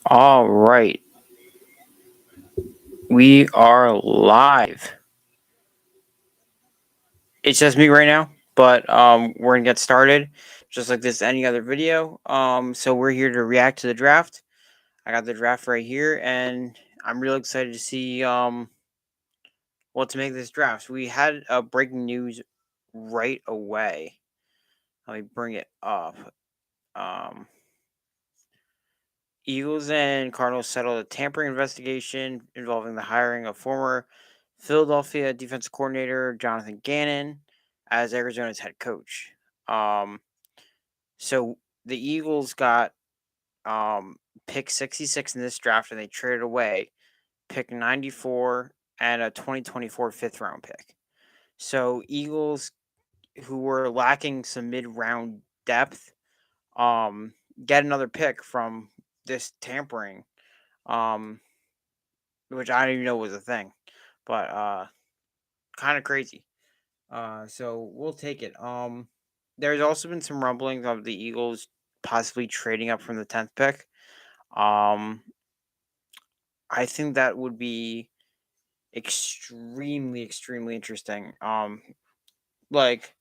All right, we are live. It's just me right now, but we're gonna get started, just like this any other video. So we're here to react to the draft. I got the draft right here, and I'm really excited to see what to make of this draft. We had breaking news right away. Let me bring it up. Um, Eagles and Cardinals settled a tampering investigation involving the hiring of former Philadelphia defensive coordinator Jonathan Gannon as Arizona's head coach. Um, so the Eagles got pick 66 in this draft, and they traded away pick 94 and a 2024 fifth round pick. So Eagles, who were lacking some mid round depth, um, get another pick from this tampering. Um, which I didn't even know was a thing, but kind of crazy. So we'll take it. There's also been some rumblings of the Eagles possibly trading up from the 10th pick. Um, I think that would be extremely interesting. Like,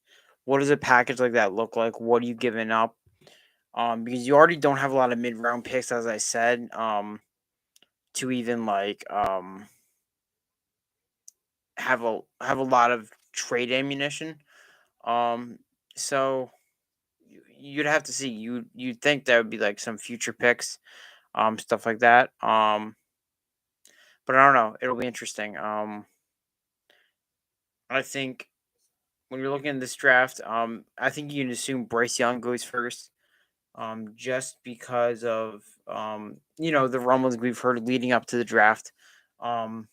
what does a package like that look like? What are you giving up? Because you already don't have a lot of mid round picks, as I said. To even like have a lot of trade ammunition. Um, so you'd have to see. You'd think there would be like some future picks, stuff like that. But I don't know. It'll be interesting. I think when you're looking at this draft, I think you can assume Bryce Young goes first. Just because of the rumblings we've heard leading up to the draft. Um,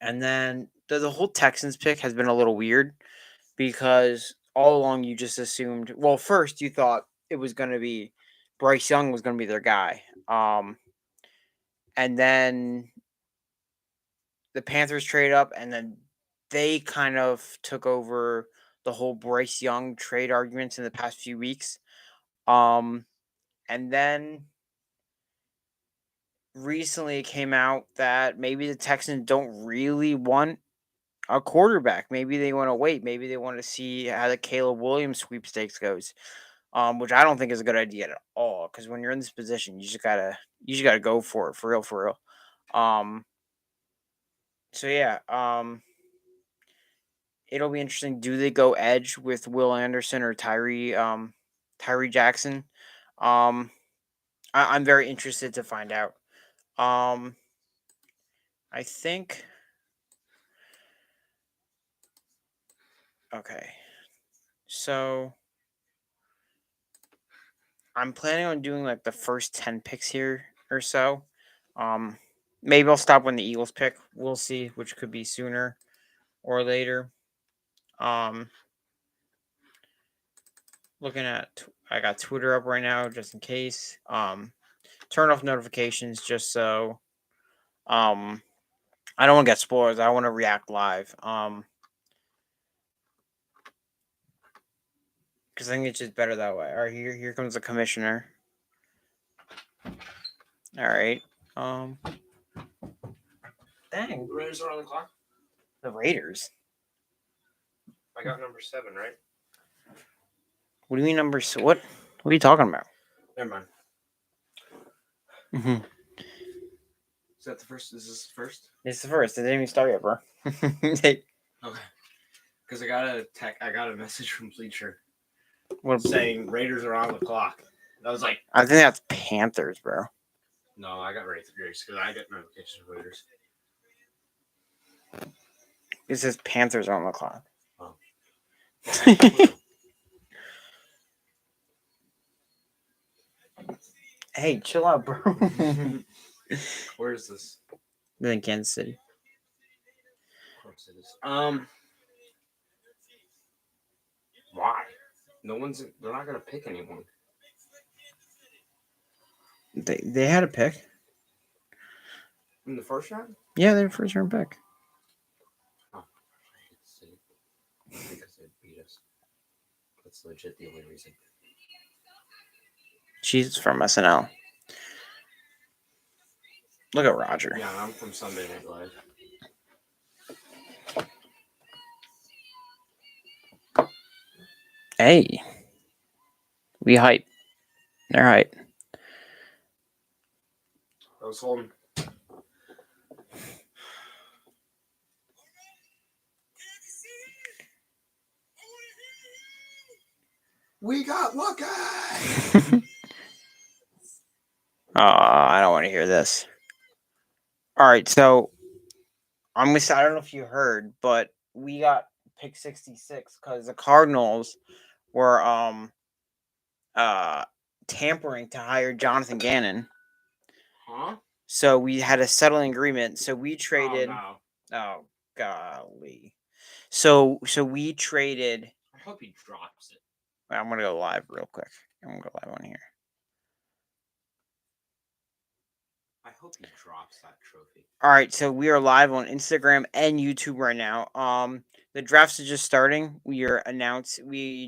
and then the whole Texans pick has been a little weird because all along you just assumed. Well, first you thought it was going to be Bryce Young was going to be their guy, and then the Panthers trade up, and then they kind of took over the whole Bryce Young trade arguments in the past few weeks. Um, and then recently it came out that maybe the Texans don't really want a quarterback. Maybe they want to wait. Maybe they want to see how the Caleb Williams sweepstakes goes. Which I don't think is a good idea at all. Because when you're in this position, you just gotta go for it, for real, for real. Um, so yeah, it'll be interesting. Do they go edge with Will Anderson or Tyree Jackson? Um, I'm very interested to find out. Um, I think okay. So I'm planning on doing like the first 10 picks here or so. Um, maybe I'll stop when the Eagles pick. We'll see, which could be sooner or later. Um, I got Twitter up right now just in case. Turn off notifications just so um I don't want to get spoilers. I want to react live. Because I think it's just better that way. All right, here comes the commissioner. All right. Um, dang, The Raiders are on the clock. the Raiders. I got number 7, right? What do you mean number? What? What are you talking about? Never mind. Mm-hmm. Is that the first? Is this the first? It's the first. It didn't even start yet, bro. Okay. Because I got a message from Bleacher What? saying Raiders are on the clock. I was like, I think that's Panthers, bro. no, I got Raiders because I get notifications of Raiders. It says Panthers are on the clock. Oh. Hey, chill out, bro. Where is this? In Kansas City. Of course it is. Why? No one's. They're not gonna pick anyone. They had a pick. In the first round? Yeah, they were first round pick. Oh, because they beat us. That's legit the only reason. She's from SNL. Look at Roger. Yeah, I'm from Sunday Night Live. Hey, we hype. They're hype. I was holding. We got lucky. I don't want to hear this. All right, so I don't know if you heard, but we got pick 66 because the Cardinals were tampering to hire Jonathan Gannon. Huh? So we had a settling agreement. So we traded. Oh, Oh golly. So we traded. I hope he drops it. I'm gonna go live real quick. I'm gonna go live on here. I hope he drops that trophy. All right, so we are live on Instagram and YouTube right now. The drafts are just starting. We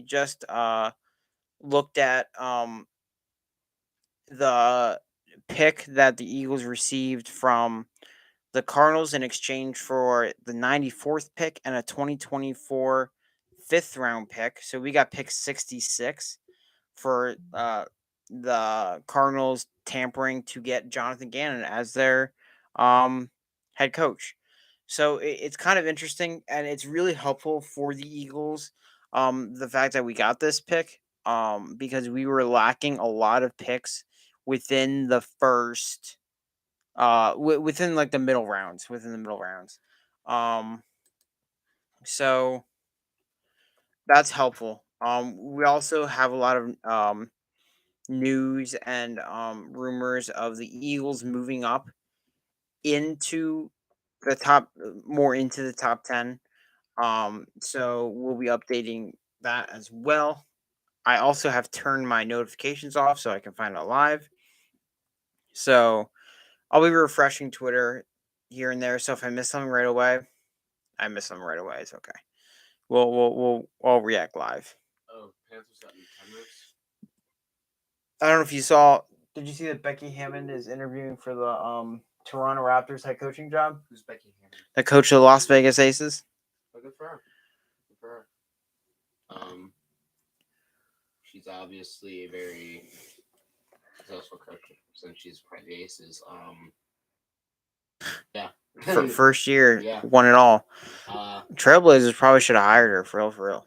just looked at the pick that the Eagles received from the Cardinals in exchange for the 94th pick and a 2024 fifth round pick. So we got pick 66 for the Cardinals tampering to get Jonathan Gannon as their head coach. So it's kind of interesting and it's really helpful for the Eagles. The fact that we got this pick because we were lacking a lot of picks within the first within like the middle rounds um so that's helpful. We also have a lot of news and rumors of the Eagles moving up into the top more into the top 10. So we'll be updating that as well. I also have turned my notifications off so I can find out live. So I'll be refreshing Twitter here and there. So if I miss something right away, I miss something right away. It's okay. We'll react live. Oh, Panthers got me 10 minutes. I don't know if you saw. Did you see that Becky Hammond is interviewing for the Toronto Raptors head coaching job? Who's Becky Hammond? The coach of the Las Vegas Aces. Oh, good for her. Good for her. She's obviously a very successful coach since she's part of the Aces. Yeah. First year, Yeah. won it all. Trailblazers probably should have hired her for real.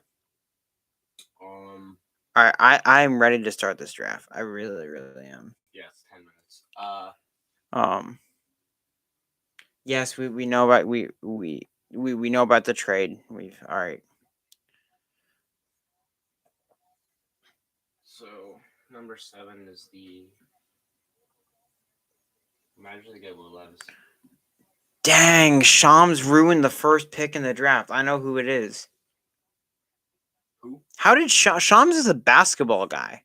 I'm ready to start this draft. I really am. Yes, 10 minutes. Yes, we know about we know about the trade. All right. So number 7 is the. Imagine they get Will Levis. Dang, Shams ruined the first pick in the draft. I know who it is. Who? How did Shams is a basketball guy?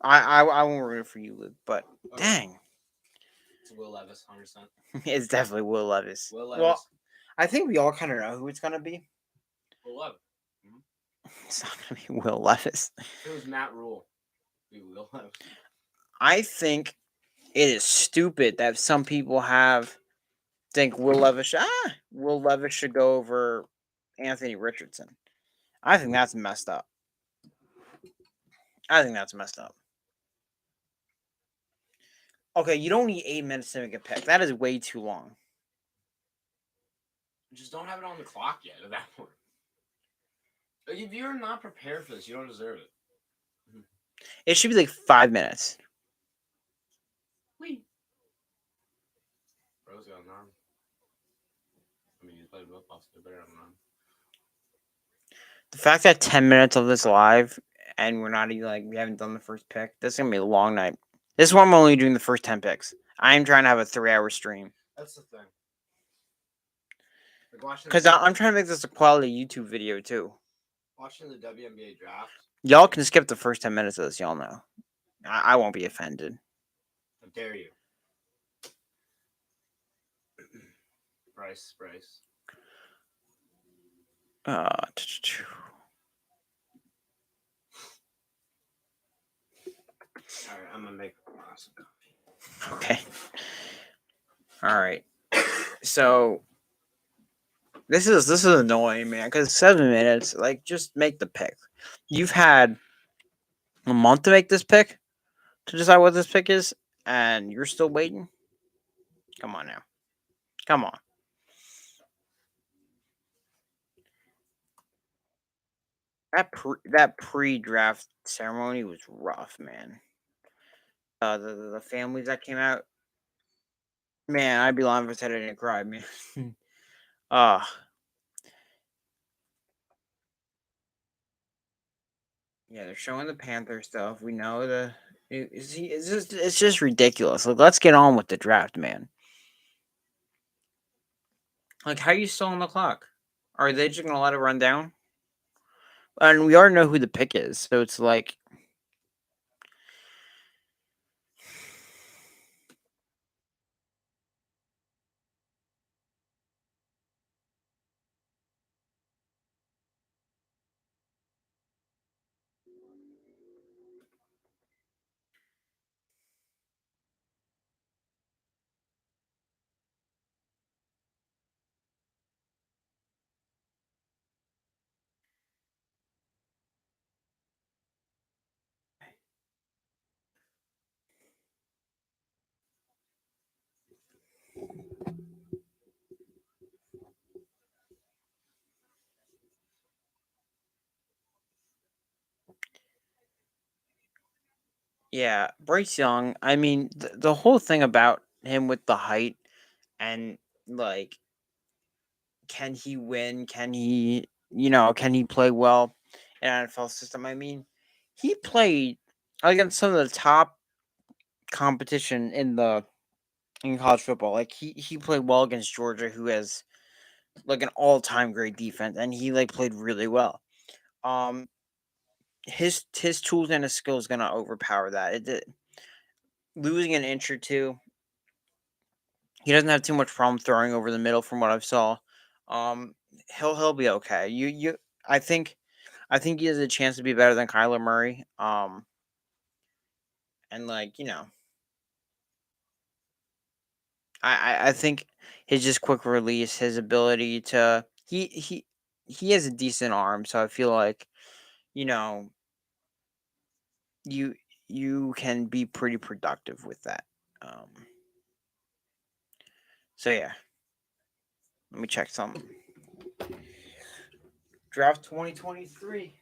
I won't ruin it for you, Luke. But okay. Dang, it's Will Levis, 100%. It's definitely Will Levis. Will Levis. Well, I think we all kind of know who it's gonna be. Will Levis. It's not gonna be Will Levis. It was Matt Rule. Be Will Levis. I think it is stupid that some people think Will Levis should go over Anthony Richardson. I think that's messed up. Okay, you don't need 8 minutes to make a pick. That is way too long. Just don't have it on the clock yet at that point. If you're not prepared for this, you don't deserve it. It should be like 5 minutes. Wait. Bro's got 9. I mean, he's played both balls. They're better than 9. The fact that 10 minutes of this live and we're not even we haven't done the first pick, this is gonna be a long night. This is why I'm only doing the first 10 picks. I'm trying to have a 3-hour stream. That's the thing. Because I'm trying to make this a quality YouTube video too. Watching the WNBA draft. Y'all can skip the first 10 minutes of this. Y'all know. I won't be offended. How dare you? Bryce. Alright, I'm gonna make a glass of coffee. Okay. All right. So this is annoying, man. Because 7 minutes, like, just make the pick. You've had a month to make this pick to decide what this pick is, and you're still waiting. Come on now. Come on. That pre-draft ceremony was rough, man. The families that came out, man. I'd be lying if I said I didn't cry, man. uh yeah, they're showing the Panther stuff. We know it's just ridiculous. Like, let's get on with the draft, man. Like, how are you still on the clock? Are they just gonna let it run down? And we already know who the pick is, so it's like, yeah, Bryce Young. I mean, the whole thing about him with the height and, like, can he win? Can he play well in an NFL system? I mean, he played against some of the top competition in college football. Like, he played well against Georgia, who has like an all-time great defense, and he like played really well. Um, his tools and his skills gonna overpower that. Losing an inch or two, he doesn't have too much problem throwing over the middle from what I've saw. Um, he'll be okay. I think I think he has a chance to be better than Kyler Murray. And, like, I think his just quick release, his ability to he has a decent arm, so I feel like, you know you you can be pretty productive with that. Um, so yeah, let me check something. Draft 2023.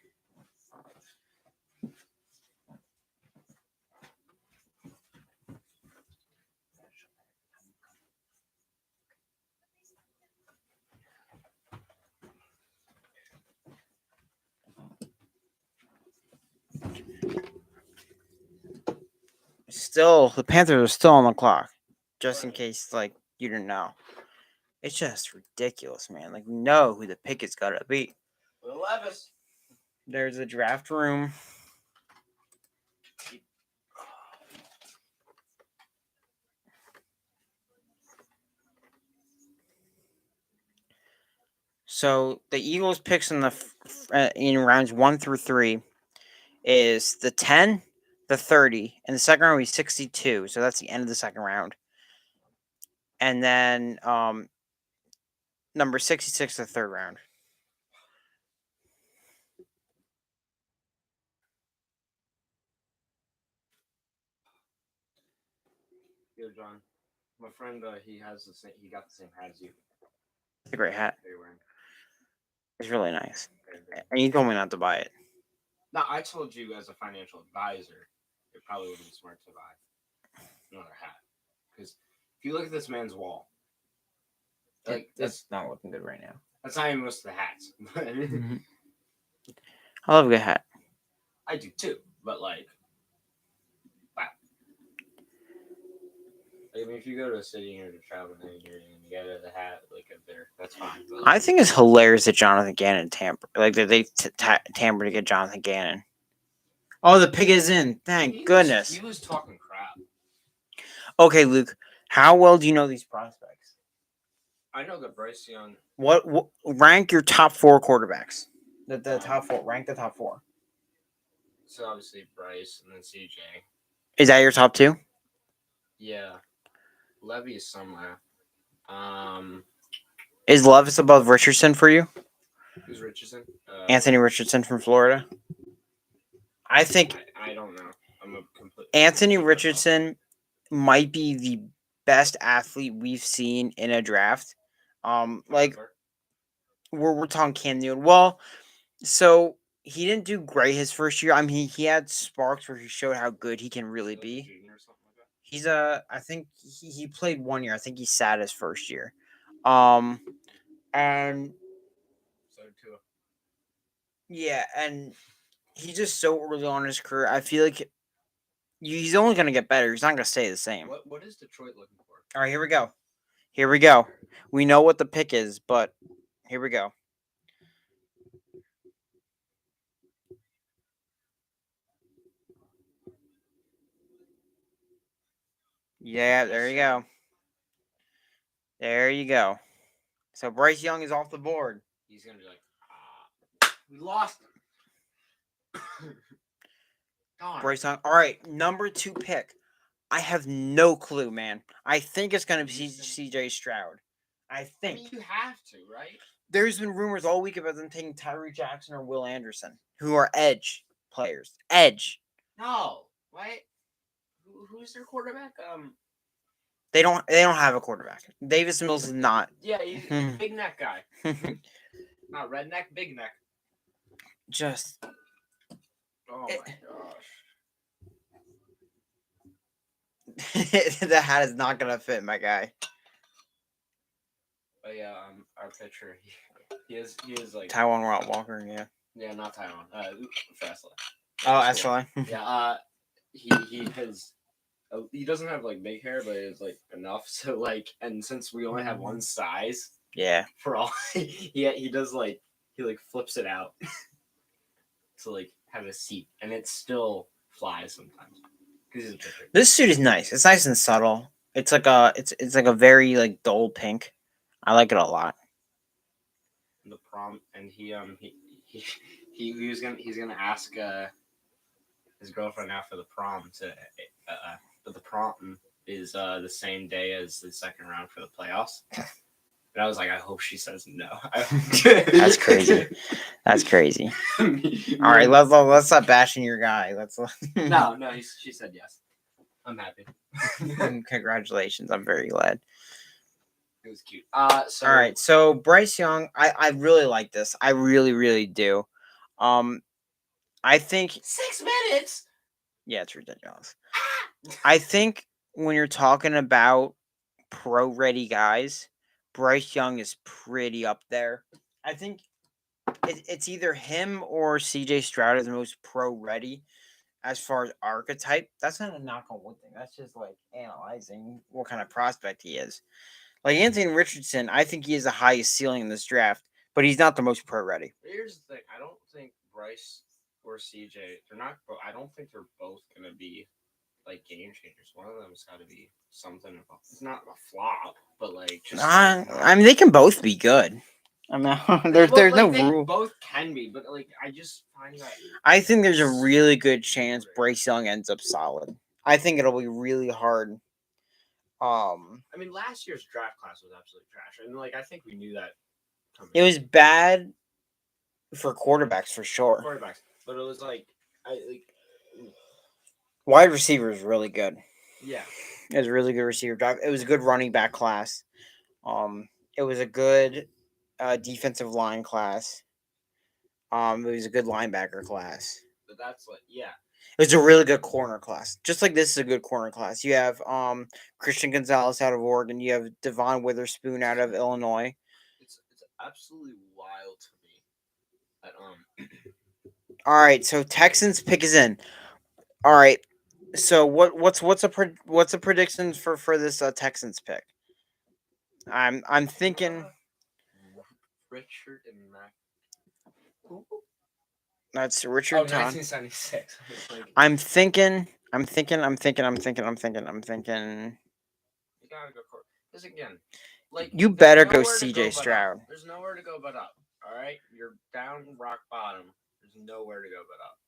Still, the Panthers are still on the clock, just in case, like, you didn't know. It's just ridiculous, man. Like, we know who the pick is gotta be. Will Levis. There's a draft room. So the Eagles picks in rounds 1 through 3 is the 10, the 30, and the second round will be 62. So that's the end of the second round. And then number 66, the third round. Yo, John. My friend, he has the same. He got the same hat as you. It's a great hat. You're wearing. It's really nice. And you told me not to buy it. No, I told you as a financial advisor, it probably would be smart to buy another hat. Because if you look at this man's wall, like That's not looking good right now. that's not even most of the hats. I love a good hat. I do too, but like, wow. I mean, if you go to a city and you're traveling and you're gonna get a hat like up there, that's fine. But, like, I think it's hilarious that Jonathan Gannon tampered. Like, that they tampered to get Jonathan Gannon. Oh, the pig is in. Thank goodness. He was talking crap. Okay, Luke. How well do you know these prospects? I know that Bryce Young. What rank your top 4 quarterbacks? The top 4. Rank the top 4. So obviously Bryce and then CJ. Is that your top 2? Yeah. Levy is somewhere. Is Levis above Richardson for you? Who's Richardson? Anthony Richardson from Florida. I think I don't know. I'm a complete. Anthony Richardson might be the best athlete we've seen in a draft. Like we're talking Cam Newton. Well, so he didn't do great his first year. I mean, he had sparks where he showed how good he can really be. He's I think he played 1 year. I think he sat his first year. And So too. yeah, and he's just so early on in his career. I feel like he's only gonna get better. He's not gonna stay the same. What is Detroit looking for? All right, here we go. Here we go. We know what the pick is, but here we go. Yeah, there you go. There you go. So Bryce Young is off the board. He's gonna be like, we lost him. Bryce Young. All right, number 2 pick. I have no clue, man. I think it's gonna be CJ Stroud. I think. I mean, you have to, right? There's been rumors all week about them taking Tyree Jackson or Will Anderson, who are edge players. Edge. No. What? Who's their quarterback? They don't have a quarterback. Davis Mills is not. Yeah, he's big neck guy. Not redneck, big neck. Just. Oh my gosh. The hat is not gonna fit, my guy. But yeah, our pitcher, he is like Taiwan Walker, yeah. Yeah, not Taiwan. Fastly. Oh, Ashley. Yeah. He has. He doesn't have like big hair, but it's like enough. So like, and since we only have one size, yeah. For all, he does like he flips it out to like have a seat, and it still flies sometimes. Because he's a pitcher. This suit is nice. It's nice and subtle. It's like a very like dull pink. I like it a lot. The prom, and he's gonna ask his girlfriend out for the prom but the prom is the same day as the second round for the playoffs. And I was like, I hope she says no. That's crazy. That's crazy. All right, let's stop bashing your guy. No. She said yes. I'm happy. Congratulations. I'm very glad. It was cute. All right, so Bryce Young, I really like this. I really, really do. I think 6 minutes. Yeah, it's ridiculous. I think when you're talking about pro-ready guys, Bryce Young is pretty up there. I think it's either him or CJ Stroud is the most pro-ready as far as archetype. That's not a knock on one thing. That's just like analyzing what kind of prospect he is. Like Anthony Richardson, I think he has the highest ceiling in this draft, but he's not the most pro-ready. Here's the thing. I don't think Bryce or CJ, I don't think they're both going to be like game changers. One of them's got to be something. It's not a flop, but like just. I mean, they can both be good. I mean, there's no rule. Both can be, but like I just find that. I think there's a really good chance Bryce Young ends up solid. I think it'll be really hard. I mean, last year's draft class was absolutely trash, and like I think we knew that. It was bad for quarterbacks for sure. But it was like wide receiver is really good. Yeah, it was a really good receiver draft. It was a good running back class. It was a good defensive line class. It was a good linebacker class. But that's like It was a really good corner class. Just like this is a good corner class. You have Christian Gonzalez out of Oregon. You have Devon Witherspoon out of Illinois. It's absolutely wild to me that All right, so Texans pick is in. All right, so what's a prediction for this Texans pick? I'm thinking Richard and Mac. That's Richard Todd. 1976. I'm thinking. You gotta go court. Because again, like you better go CJ Stroud. There's nowhere to go but up. All right, you're down rock bottom. There's nowhere to go but up.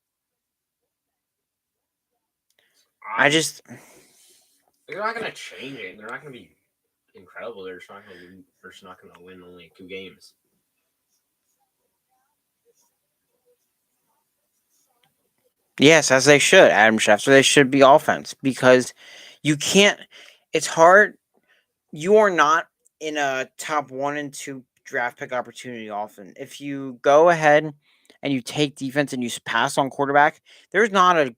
They're not gonna change it. They're not gonna be incredible. They're just not gonna win only 2 games. Yes, as they should, Adam Schefter. They should be offense because you can't. It's hard. You are not in a top 1 and 2 draft pick opportunity often. If you go ahead and you take defense and you pass on quarterback, there's not a.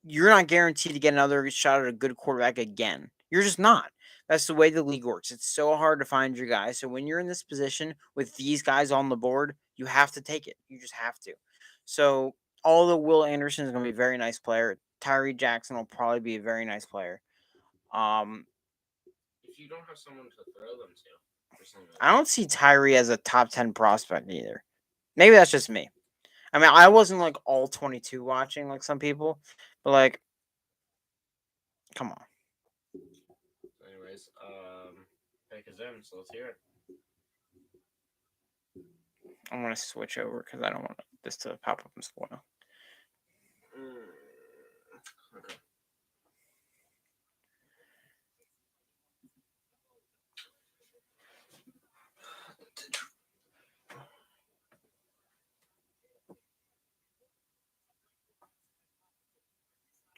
You're not guaranteed to get another shot at a good quarterback again. You're just not. That's the way the league works. It's so hard to find your guys. So when you're in this position with these guys on the board, you have to take it. You just have to. So although Will Anderson is going to be a very nice player, Tyree Jackson will probably be a very nice player. If you don't have someone to throw them to, or something like I don't see Tyree as a top 10 prospect either. Maybe that's just me. I mean, I wasn't like all 22 watching like some people, but like, come on. anyways, pick is in, so let's hear it. I'm going to switch over because I don't want this to pop up and spoil. Okay.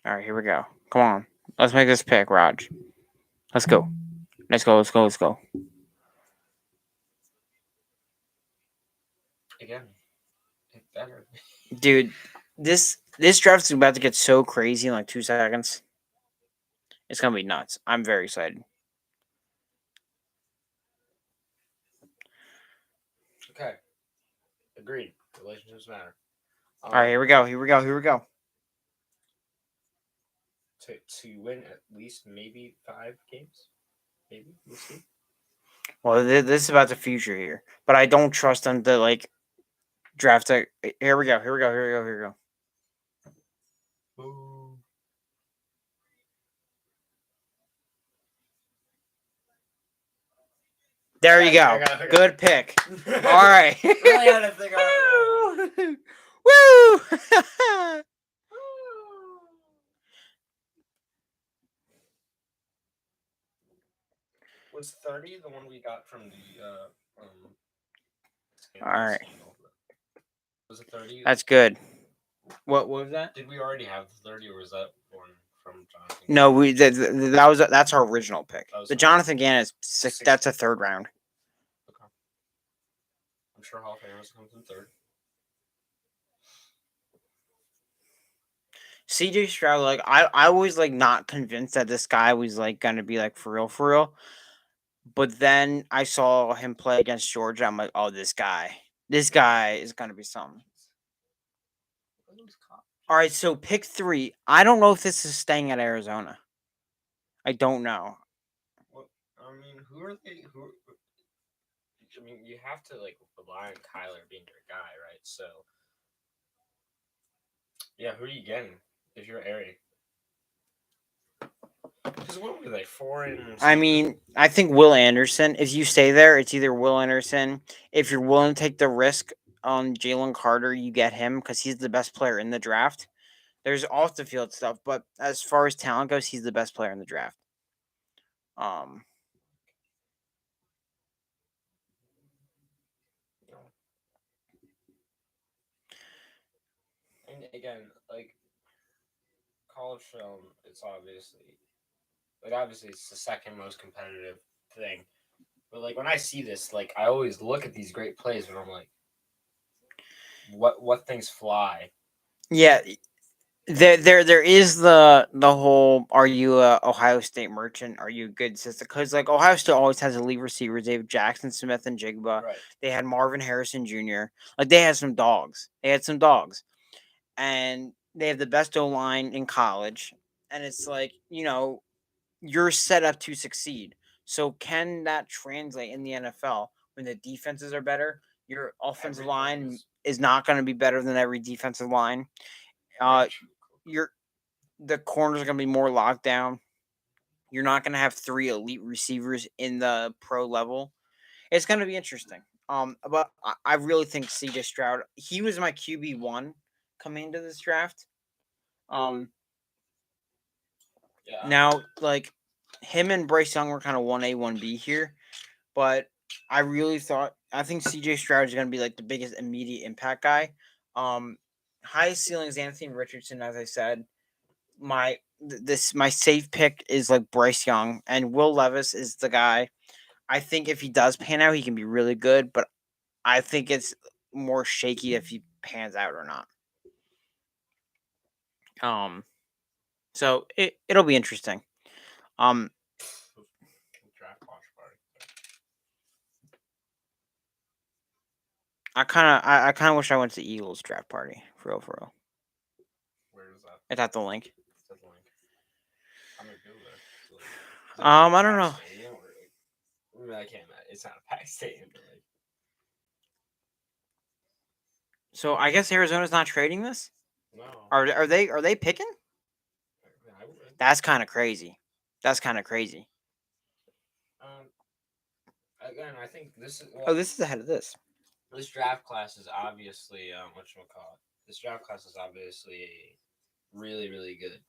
All right, here we go. Come on. Let's make this pick, Raj. Let's go. Let's go. Let's go. Let's go. Again, pick better. Dude, this draft is about to get so crazy in like 2 seconds. It's going to be nuts. I'm very excited. Okay. Agreed. Relationships matter. All right, here we go. Here we go. Here we go. To win at least maybe 5 games. Maybe. We'll see. Well, this is about the future here, but I don't trust them to like draft a. Here we go. Here we go. Here we go. Here we go. Ooh. There you go. Good pick. All right. Really had to think about it. Woo! Was 30 the one we got from the All right. Was it 30? That's good. What was that? Did we already have the 30 or was that one from Jonathan? No, that's our original pick. The Jonathan Gannon is six. That's a 3rd round. Okay. I'm sure Hall of Famers comes in 3rd. CJ Stroud, like I was like not convinced that this guy was like gonna be like for real. But then I saw him play against Georgia. I'm like, oh, this guy is gonna be something. All right, so pick 3. I don't know if this is staying at Arizona. I don't know. Well, I mean, who are they? I mean, you have to like rely on Kyler being your guy, right? So, yeah, who are you getting if you're Airy? Because what were they 4 and? I mean, I think Will Anderson. If you stay there, it's either Will Anderson. If you're willing to take the risk on Jalen Carter, you get him because he's the best player in the draft. There's off the field stuff, but as far as talent goes, he's the best player in the draft. And again, like college film, it's obviously it's the second most competitive thing. But like when I see this, like I always look at these great plays and I'm like, what things fly? Yeah, there is the whole. Are you a Ohio State merchant? Are you a good system? Because like Ohio State always has elite receivers. They have Jackson Smith and Jigba. Right. They had Marvin Harrison Jr. Like they had some dogs. And they have the best O line in college. And it's like you're set up to succeed. So can that translate in the NFL when the defenses are better? Your offensive line is not going to be better than every defensive line. The corners are going to be more locked down. You're not going to have 3 elite receivers in the pro level. It's going to be interesting. But I really think CJ Stroud. He was my QB1 coming into this draft. Yeah. Now, like him and Bryce Young were kind of 1A, 1B here, but I think CJ Stroud is going to be like the biggest immediate impact guy. Highest ceiling is Anthony Richardson, as I said. My safe pick is like Bryce Young, and Will Levis is the guy. I think if he does pan out, he can be really good, but I think it's more shaky if he pans out or not. So it'll be interesting. Draft watch party. I kind of wish I went to Eagles draft party for real. Where is that? It's at the link. It's at the link. I'm gonna go there. I don't know. Stadium or I can't. It's not a packed stadium. But like... So I guess Arizona's not trading this. No. Are they picking? I would. That's kind of crazy. Again, I think this is. Oh, this is ahead of this. This draft class is obviously whatchamacallit. This draft class is obviously really, really good.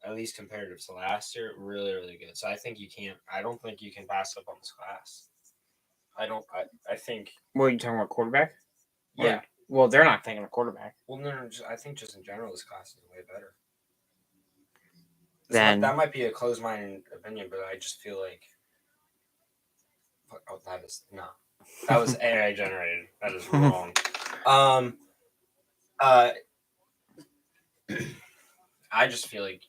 At least comparative to last year, really, really good. So I think you can't. I don't think you can pass up on this class. I think. What are you talking about, quarterback? Yeah. Well, they're not taking a quarterback. Well, no. I think just in general, this class is way better. Then that might be a closed-minded opinion, but I just feel like. Oh, that is no. That was AI generated. That is wrong. I just feel like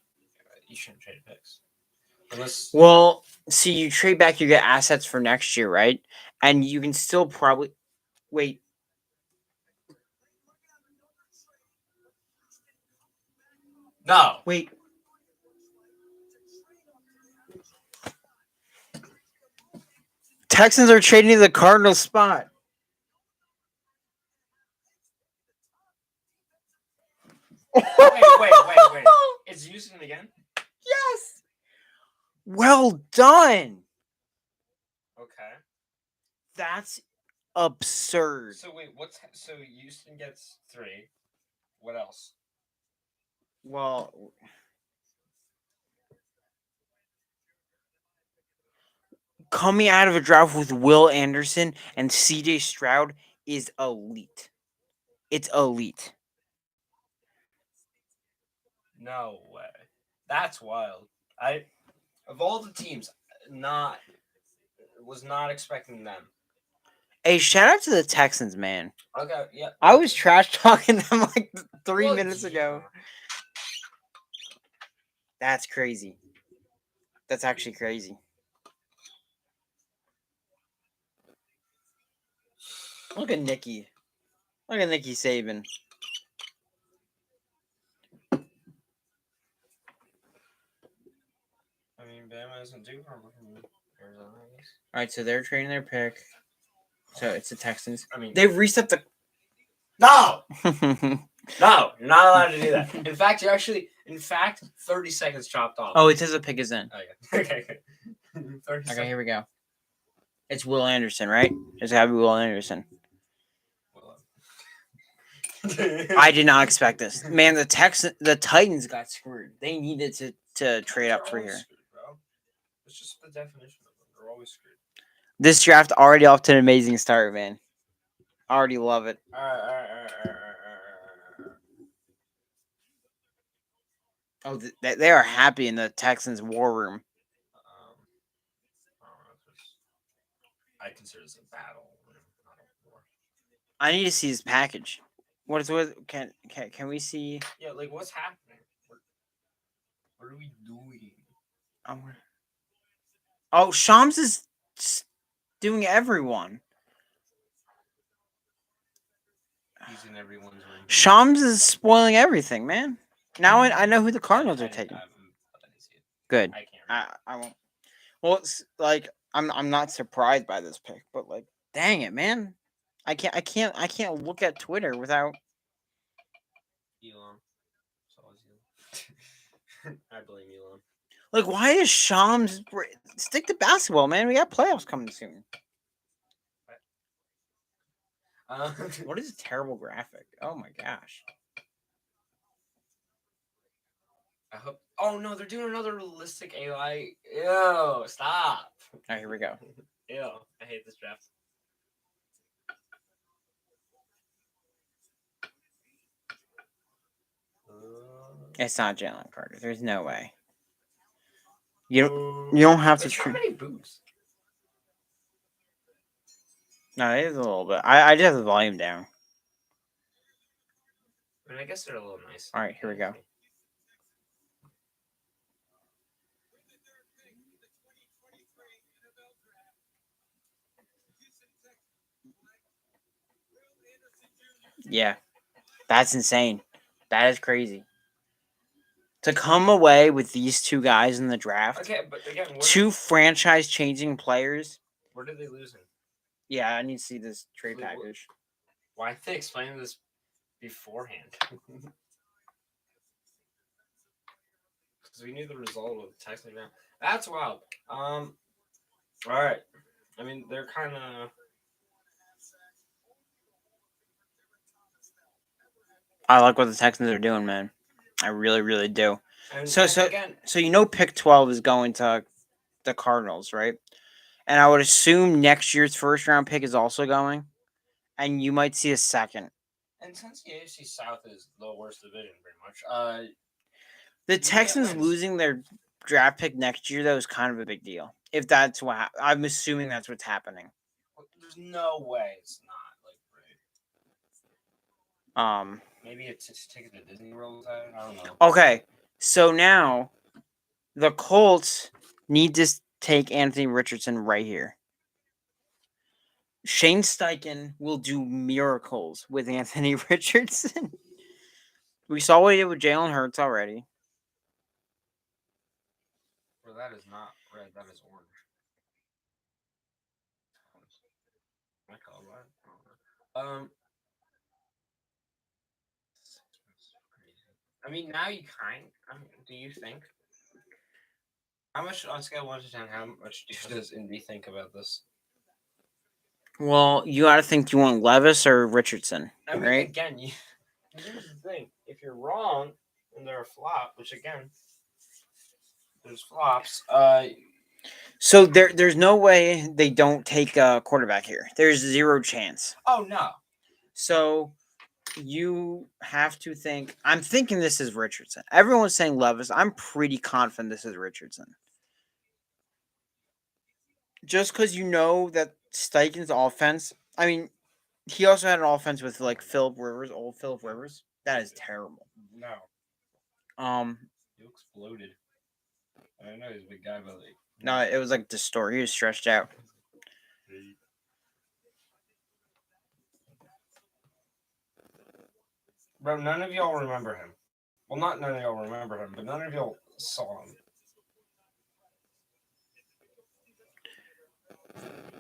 you shouldn't trade picks. Well, see, you trade back, you get assets for next year, right? And you can still probably wait. No. Wait. Texans are trading the Cardinals spot. Wait. Is Houston again? Yes. Well done. Okay. That's absurd. So wait, so Houston gets 3. What else? Well, coming out of a draft with Will Anderson and CJ Stroud is elite. It's elite. No way. That's wild. Of all the teams, was not expecting them. Hey, shout out to the Texans, man. Okay, yeah. I was trash talking them like 3 minutes ago. That's crazy. That's actually crazy. Look at Nicky. Look at Nicky Saban. I mean, Bama isn't too far from Arizona, I guess. All right, so they're trading their pick. So it's the Texans. I mean, they've reset the. No, no, you're not allowed to do that. In fact, 30 seconds chopped off. Oh, it says the pick is in. Oh, yeah. Okay. 30 Okay, here we go. It's Will Anderson, right? It's gotta be Will Anderson. I did not expect this. Man, the Titans got screwed. They needed to trade up for here. Screwed, bro. It's just the definition of them. They're always screwed. This draft already off to an amazing start, man. I already love it. All right. Oh, they are happy in the Texans war room. I consider this a battle, not a war. I need to see his package. What can we see? Yeah, like what's happening? What are we doing? Oh, Shams is doing everyone. He's in everyone's room. Shams is spoiling everything, man. Now I know who the Cardinals are taking. Good. I can't. I won't. Well, it's like I'm not surprised by this pick, but like, dang it, man. I can't look at Twitter without Elon. I blame Elon. Like, why is Shams stick to basketball, man? We got playoffs coming soon. What is a terrible graphic? Oh my gosh. I hope Oh no, they're doing another realistic AI. Ew, stop. All right, here we go. Ew, I hate this draft. It's not Jalen Carter. There's no way. You don't have to. There's so many boos. No, it is a little bit. I just have the volume down. I mean, I guess they're a little nice. All right, here we go. Yeah, that's insane. That is crazy. To come away with these two guys in the draft, Okay, but again, two franchise-changing players. Where did they lose him? Yeah, I need to see this trade Wait, what? package. Why didn't they explain this beforehand? Because we knew the result of the Texans. Now that's wild. All right. I mean, they're kind of. I like what the Texans are doing, man. I really, really do. And So you know, pick 12 is going to the Cardinals, right? And I would assume next year's first round pick is also going, and you might see a second. And since the AFC South is the worst division, pretty much, the you Texans can't- losing their draft pick next year, though, is kind of a big deal. If that's what I'm assuming that's what's happening. there's no way it's not like. Maybe it's just ticket to Disney World. I don't know. Okay, so now the Colts need to take Anthony Richardson right here. Shane Steichen will do miracles with Anthony Richardson. We saw what he did with Jalen Hurts already. Well, that is not red. That is orange. I call that. I mean, now you do you think? How much on scale 1 to 10? How much does Indy think about this? Well, you got to think you want Levis or Richardson, I mean, right? again, here's the thing: if you're wrong and they're a flop, which again, there's flops. So there's no way they don't take a quarterback here. There's zero chance. Oh no. So you have to think. I'm thinking this is Richardson. Everyone's saying Levis. I'm pretty confident this is Richardson. Just because you know that Steichen's offense. I mean, he also had an offense with like Philip Rivers, old Philip Rivers. That is terrible. No. He exploded. I don't know he's a big guy, but like. No, it was like the story. He was stretched out. Bro, none of y'all remember him. Well, not none of y'all remember him, but none of y'all saw him.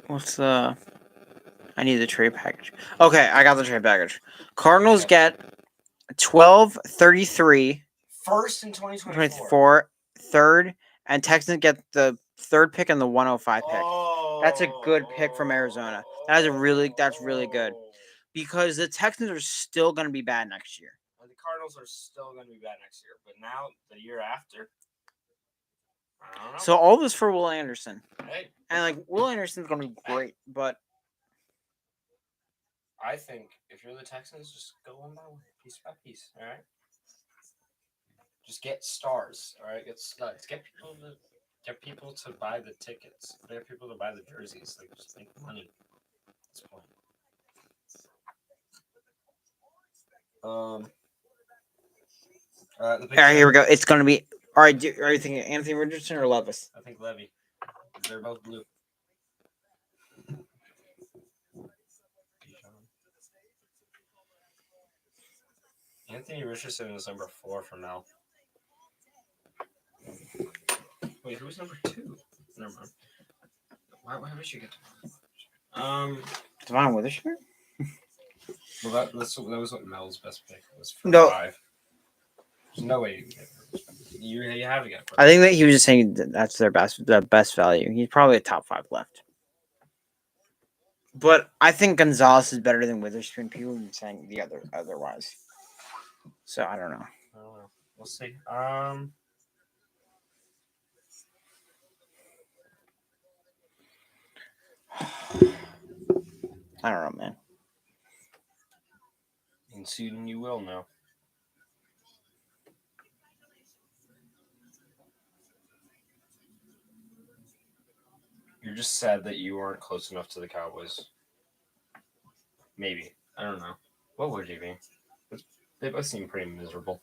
What's the? I need the trade package. Okay, I got the trade package. Cardinals get 12, 33, First in 2024. 24, third, and Texans get the third pick and the 105 pick. That's a good pick from Arizona. That's really good. Because the Texans are still going to be bad next year. And the Cardinals are still going to be bad next year. But now, the year after, I don't know. So all this for Will Anderson. Hey. And like Will Anderson's going to be great, but I think if you're the Texans, just go one by one, piece by piece, all right? Just get stars, all right? Get studs. Get people to buy the tickets. Get people to buy the jerseys. Like, just make money at this point. All right, here we go. It's going to be. All right, are you thinking Anthony Richardson or Levis? I think Levy. They're both blue. Anthony Richardson is number 4 for now. Wait, who's number 2? Never mind. Why would you get Devon Witherspoon? Well, that was what Mel's best pick was for No. 5. There's no way you can get you have to get. I think that he was just saying that's the best value. He's probably a top 5 left. But I think Gonzalez is better than Witherspoon. People have been saying otherwise. So I don't know. We'll see. I don't know, man. And soon you will know. You're just sad that you weren't close enough to the Cowboys. Maybe. I don't know. What would you be? They both seem pretty miserable.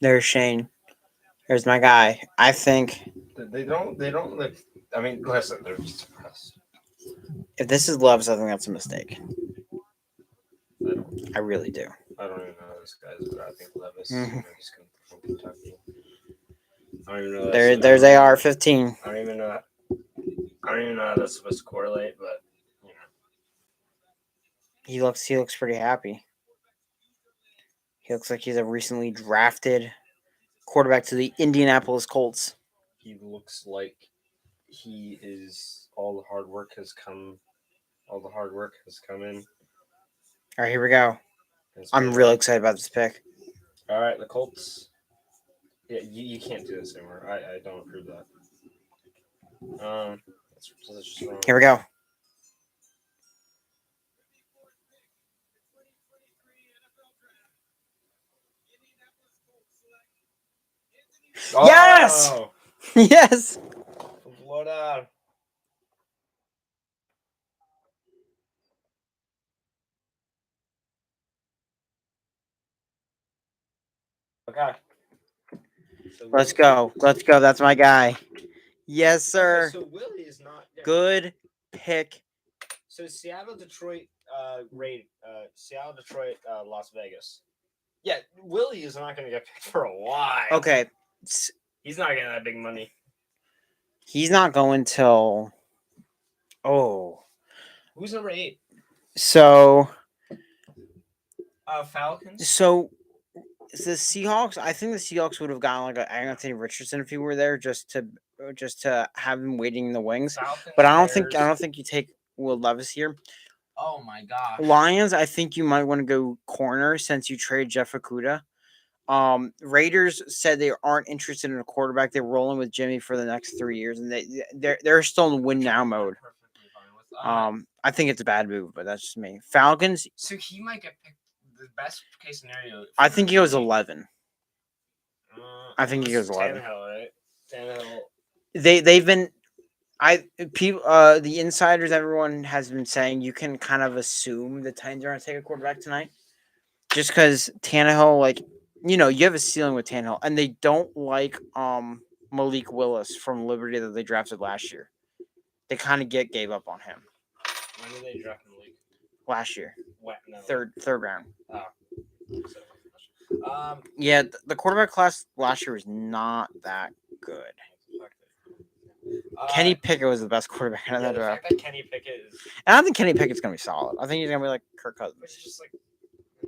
There's Shane. There's my guy. I think They don't like. I mean, listen, they're just depressed. if this is Levis, I think that's a mistake. I don't. I really do. I don't even know those guys, but I think Levis. Mhm. He's from Kentucky. I don't even know. There's AR-15. I don't even know. I don't even know how that's supposed to correlate, but you know. He looks pretty happy. He looks like he's a recently drafted quarterback to the Indianapolis Colts. He looks like he is. All the hard work has come. All the hard work has come in. All right, here we go. I'm really excited about this pick. All right, the Colts. Yeah, you can't do this anymore. I don't approve that. That's just wrong. Here we go. Yes! Oh, Yes! Florida. Okay. So Let's go. Let's go. That's my guy. Yes, sir. Okay, so Willie is not there. Good pick. So Seattle, Detroit, Seattle, Detroit, Las Vegas. Yeah, Willie is not going to get picked for a while. Okay. He's not getting that big money. He's not going till. Oh. Who's number 8? So. Falcons. So. The Seahawks. I think the Seahawks would have gotten like a Anthony Richardson if he were there, just to have him waiting in the wings. Falcons, But I don't Bears. think you take Will Levis here. Oh my gosh. Lions, I think you might want to go corner since you trade Jeff Okudah. Raiders said they aren't interested in a quarterback. They're rolling with Jimmy for the next 3 years, and they're still in win now mode. I think it's a bad move, but that's just me. Falcons. So he might get picked. The best case scenario. I think he goes 11. I think he goes 11. Tannehill, right? Tannehill. They've been. The insiders, everyone has been saying you can kind of assume the Titans are going to take a quarterback tonight, just because Tannehill, like, you have a ceiling with Tannehill, and they don't like Malik Willis from Liberty that they drafted last year. They kind of gave up on him. When did they draft Malik? Last year, No. third round. Oh. Yeah, the quarterback class last year was not that good. Kenny Pickett was the best quarterback in that draft. The fact that Kenny Pickett is. And I think Kenny Pickett's gonna be solid. I think he's gonna be like Kirk Cousins. Which is just like,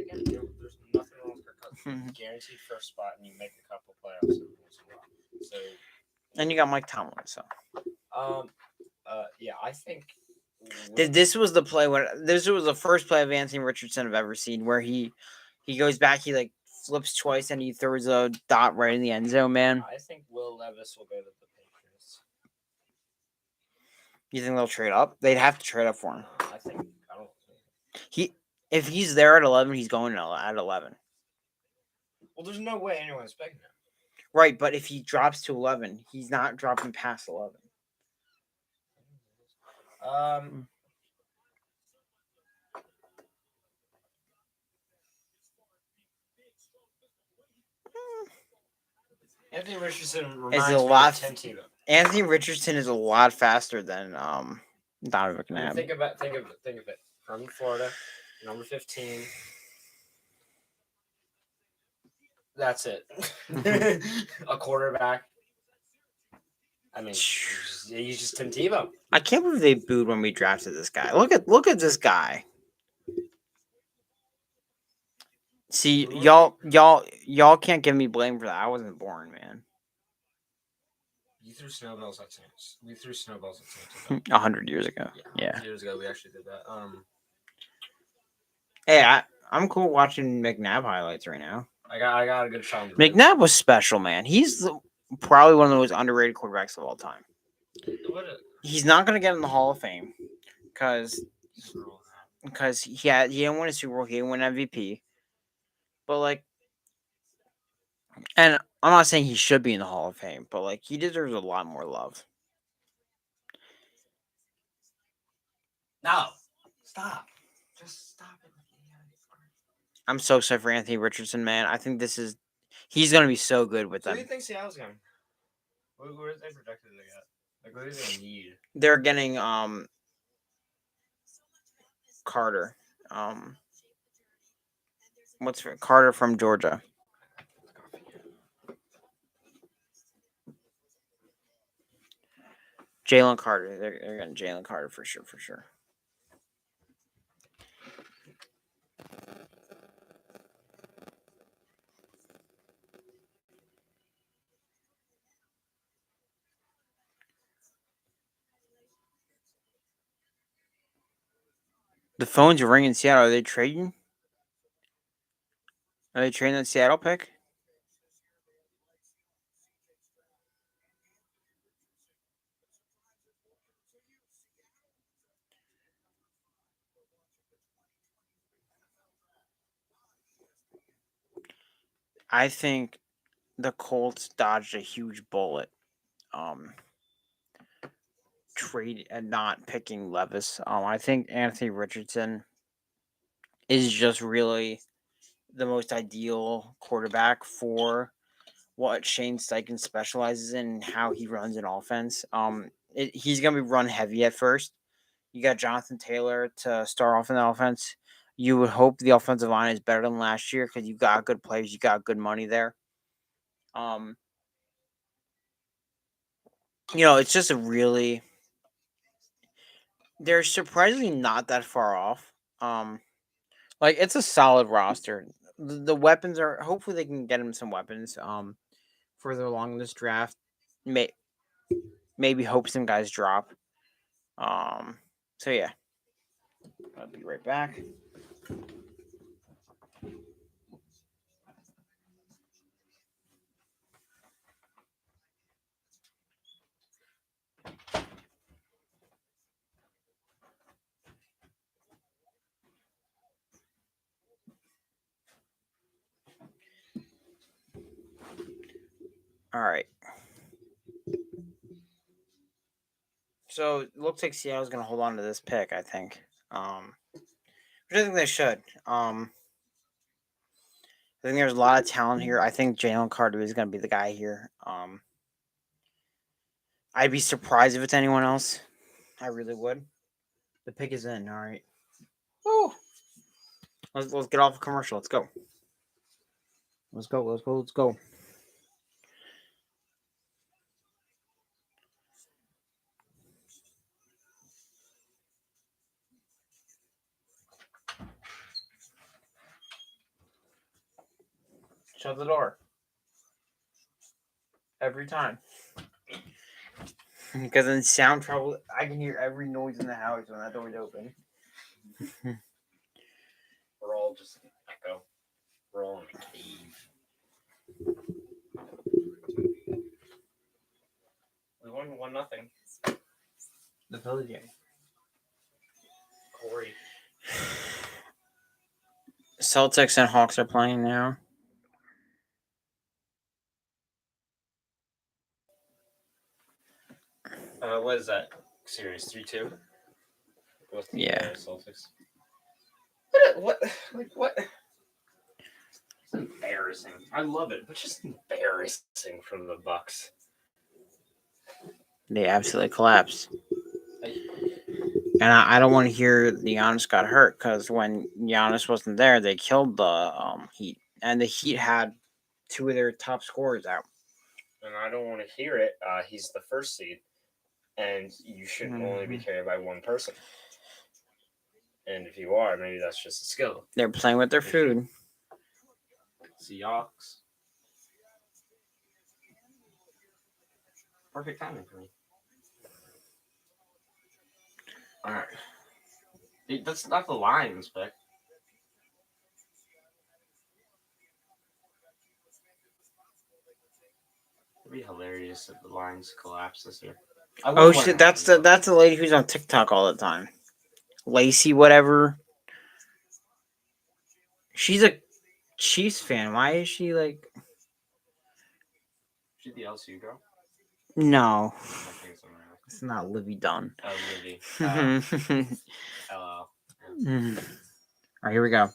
again, there's nothing wrong with Kirk Cousins. Guaranteed first spot, and you make a couple playoffs every once in a while. So. And you got Mike Tomlin. So. Yeah, I think. This was the play this was the first play of Anthony Richardson I've ever seen where he goes back, he like flips twice and he throws a dot right in the end zone, man. I think Will Levis will go to the Patriots. You think they'll trade up? They'd have to trade up for him. I don't think. If he's there at 11, he's going at 11. Well, there's no way anyone's picking him. Right, but if he drops to 11, he's not dropping past 11. Anthony Richardson is a lot. Anthony Richardson is a lot faster than Donovan McNabb. Think of it. From Florida, number 15. That's it. A quarterback. I mean, he's just Tim Tebow. I can't believe they booed when we drafted this guy. Look at this guy. See, y'all can't give me blame for that. I wasn't born, man. You threw snowballs at Saints. We threw snowballs at Saints. 100 years ago. Yeah. 100 years ago, we actually did that. Hey, I'm cool watching McNabb highlights right now. I got a good shot. McNabb was special, man. He's probably one of the most underrated quarterbacks of all time. He's not going to get in the Hall of Fame because he didn't win a Super Bowl. He didn't win MVP. But, like, and I'm not saying he should be in the Hall of Fame, but, like, he deserves a lot more love. No. Stop. Just stop it. I'm so excited for Anthony Richardson, man. I think he's going to be so good with them. Who do you think Seattle's going? Where are they projected to get? Like, what do they need? They're getting Carter. Carter from Georgia? Jalen Carter. They're getting Jalen Carter for sure. The phones are ringing in Seattle. Are they trading? Are they trading that Seattle pick? I think the Colts dodged a huge bullet. Trade and not picking Levis. I think Anthony Richardson is just really the most ideal quarterback for what Shane Steichen specializes in and how he runs an offense. He's gonna be run heavy at first. You got Jonathan Taylor to start off in the offense. You would hope the offensive line is better than last year because you got good players, you got good money there. It's just they're surprisingly not that far off. It's a solid roster. The weapons are hopefully they can get him some weapons. Further along in this draft, maybe hope some guys drop. So yeah, I'll be right back. All right. So it looks like Seattle's going to hold on to this pick, I think. Which I think they should. I think there's a lot of talent here. I think Jalen Carter is going to be the guy here. I'd be surprised if it's anyone else. I really would. The pick is in. All right. Woo. Let's get off the commercial. Let's go. Let's go. Shut the door. Every time. Because in sound trouble, I can hear every noise in the house when that door is open. We're all just an echo. We're all in a cave. We won 1-0. The Phillies game. Corey. Celtics and Hawks are playing now. What is that series? 3-2. Yeah. Celtics. What? It's embarrassing. I love it, but just embarrassing from the Bucks. They absolutely collapsed. And I don't want to hear Giannis got hurt because when Giannis wasn't there, they killed the Heat. And the Heat had two of their top scorers out. And I don't want to hear it. He's the first seed. And you should only be carried by one person. And if you are, maybe that's just a skill. They're playing with their food. Seahawks. Perfect timing for me. All right. That's not the Lions pick. It'd be hilarious if the Lions collapse this year. Oh shit, that's the lady who's on TikTok all the time. Lacey, whatever. She's a Chiefs fan. Why is she like? She's the LSU girl. No, I think it's somewhere else. it's not Livy Dunn. Oh, Livy. LL. All right, here we go.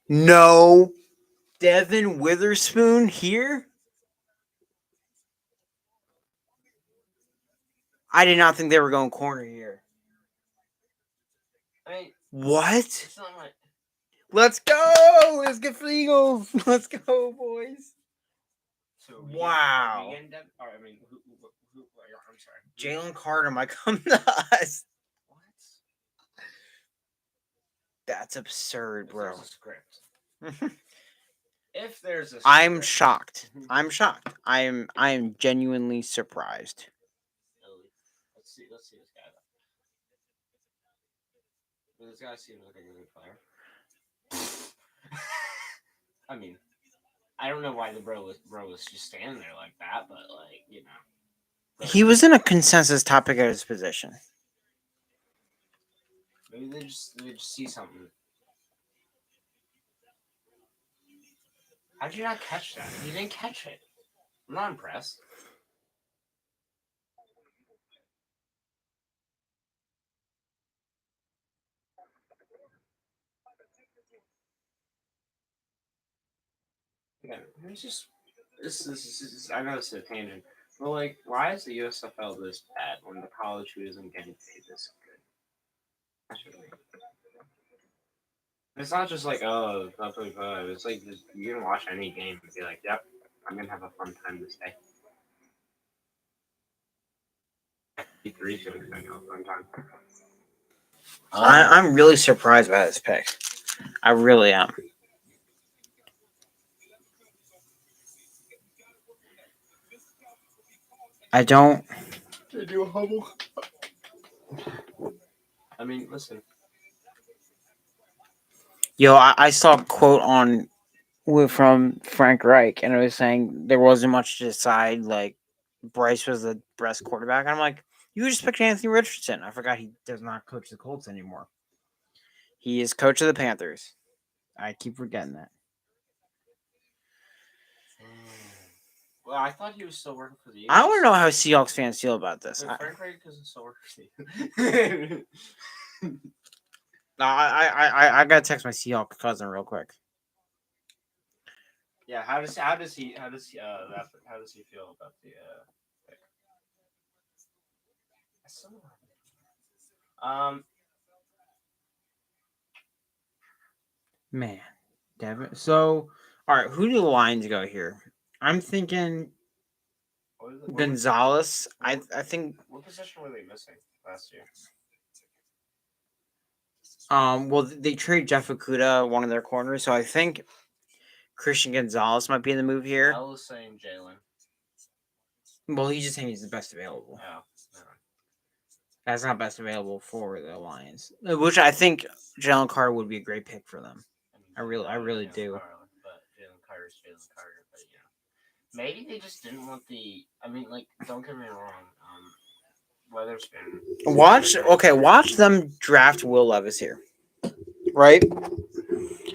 No, Devin Witherspoon here. I did not think they were going corner here. I mean, What? it's not like Let's go! Let's get for the Eagles. Let's go, boys. so. Wow. We end up, or, I mean, who? I'm sorry. Jalen Carter might come to us. What? That's absurd, bro. There's a script. If there's a script, I'm shocked. I'm shocked. I am genuinely surprised. Let's see this guy. This guy seems like a good player. I mean, I don't know why the bro was just standing there like that, but like, you know. He was in a consensus top pick at his position. Maybe they just see something. How did you not catch that? You didn't catch it. I'm not impressed. Yeah, it's just this is I know this is a tangent, but like, why is the USFL this bad when the college who isn't getting paid this good? It's not just like, oh, it's not really good. It's like just, you can watch any game and be like, yep, I'm gonna have a fun time this day. E3 is gonna have a fun time. I'm really surprised by this pick. I really am. I don't. They do a hubble. I mean, listen. Yo, I saw a quote from Frank Reich, and it was saying there wasn't much to decide. Like Bryce was the best quarterback. And I'm like, you just picked Anthony Richardson. I forgot he does not coach the Colts anymore. He is coach of the Panthers. I keep forgetting that. Well, I thought he was still working for the Eagles. I want to know how Seahawks fans feel about this. Frank Reich isn't still working for the Eagles. No, I gotta text my Seahawks cousin real quick. Yeah, how does he feel about the pick? Man, Devin. So, all right, who do the Lions go here? I'm thinking Gonzalez. I think. What position were they missing last year? Well, they trade Jeff Okuda, one of their corners, so I think Christian Gonzalez might be in the move here. I was saying Jalen. Well, he's just saying he's the best available. Oh, That's not best available for the Lions, which I think Jalen Carter would be a great pick for them. I really do. But Jalen Carter's Jalen Carter. But you know, maybe they just didn't want the. I mean, like, don't get me wrong. Weatherspoon. Watch them draft Will Levis here, right?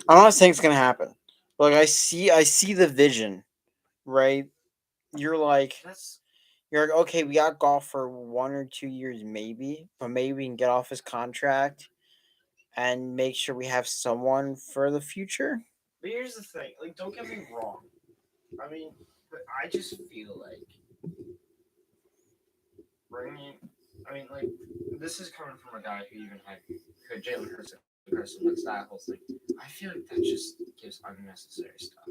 I'm not saying it's gonna happen. Like I see the vision, right? You're like, okay, we got Goff for 1 or 2 years, maybe, but maybe we can get off his contract and make sure we have someone for the future. But here's the thing, like, don't get me wrong. I mean, but I just feel like like, this is coming from a guy who even had Jalen Hurts and that whole thing. I feel like that just gives unnecessary stuff.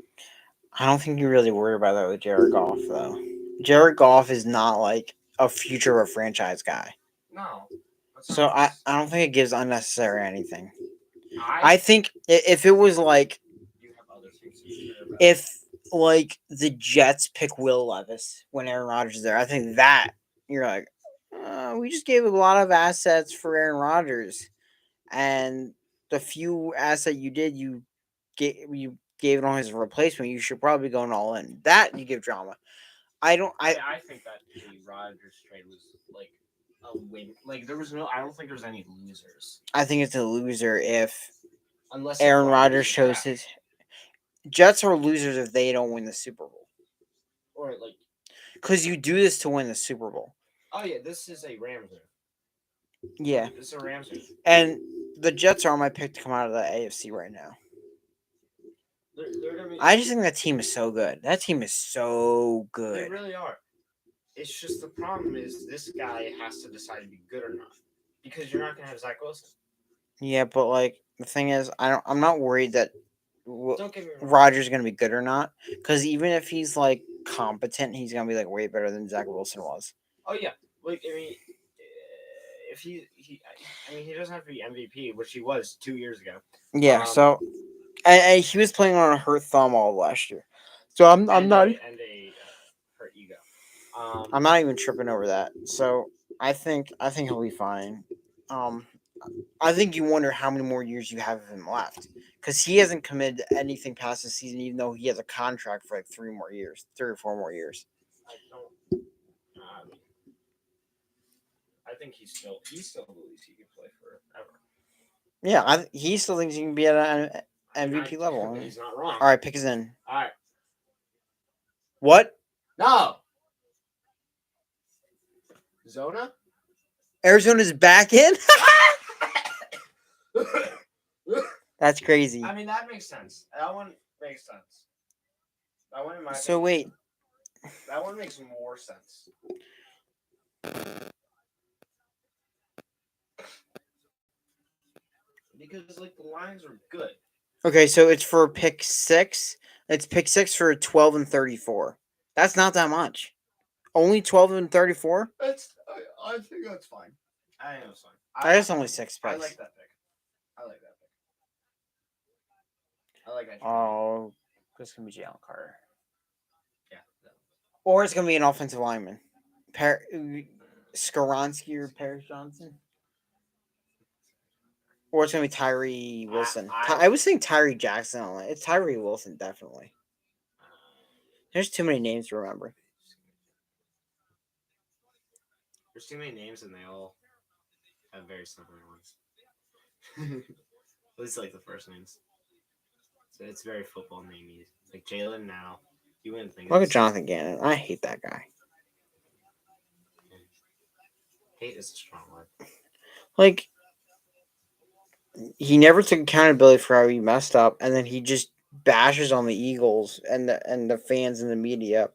I don't think you really worry about that with Jared Goff, though. Jared Goff is not like a future or franchise guy. No, So I don't think it gives unnecessary anything. I I think if it was like do have other things to share about. if like the Jets pick Will Levis when Aaron Rodgers is there, I think that you're like, we just gave a lot of assets for Aaron Rodgers, and the few asset you did, you gave it on his replacement. You should probably go all in. That you give drama. I don't. I think that the Rodgers trade was like a win. Like there was no. I don't think there's any losers I think it's a loser if unless Aaron LeBron Rodgers loses shows back. his. Jets are losers if they don't win the Super Bowl. Or like, Because you do this to win the Super Bowl. oh yeah, this is a Rams move. Yeah. This is a Rams move. And the Jets are my pick to come out of the AFC right now. They're gonna be. I just think that team is so good. That team is so They good. really are. It's just the problem is this guy has to decide to be good or not, because you're not gonna have Zach Wilson. Yeah, but like the thing is, I'm not worried that Don't get me wrong. Rodgers is gonna be good or not. Because even if he's like competent, he's gonna be like way better than Zach Wilson was. Oh yeah, like I mean, if he doesn't have to be MVP, which he was 2 years ago. Yeah. So, and he was playing on a hurt thumb all last year. So I'm not and a hurt ego. I'm not even tripping over that. So I think he'll be fine. I think you wonder how many more years you have of him left because he hasn't committed to anything past the season, even though he has a contract for like 3 or 4 more years. I don't. I think he still believes he can play forever. Yeah, he still thinks he can be at an MVP And level. He's not wrong. All right, pick his in. All right. What? No. Zona? Arizona's back in? That's crazy. I mean, that makes sense. That one makes sense. That one in my So wait, that one makes more sense. Because like the lines are good. okay, so it's for pick 6. It's pick 6 for 12 and 34. That's not that much. Only 12 and 34? I think that's fine. I think it's fine. That's only 6 I picks. like that pick. I like that pick. I like that. Oh, it's gonna be Jalen Carter, Yeah. or it's gonna be an offensive lineman, Skoronsky or Paris Johnson, or it's gonna be Tyree Wilson. I was thinking Tyree Jackson. It's Tyree Wilson definitely. There's too many names to remember. There's too many names and they all have very similar ones. At least like the first names. So it's very football namey. Like Jalen now. You wouldn't think. Look at Jonathan Gannon. I hate that guy. Hate is a strong word. Like, he never took accountability for how he messed up, and then he just bashes on the Eagles and the fans and the media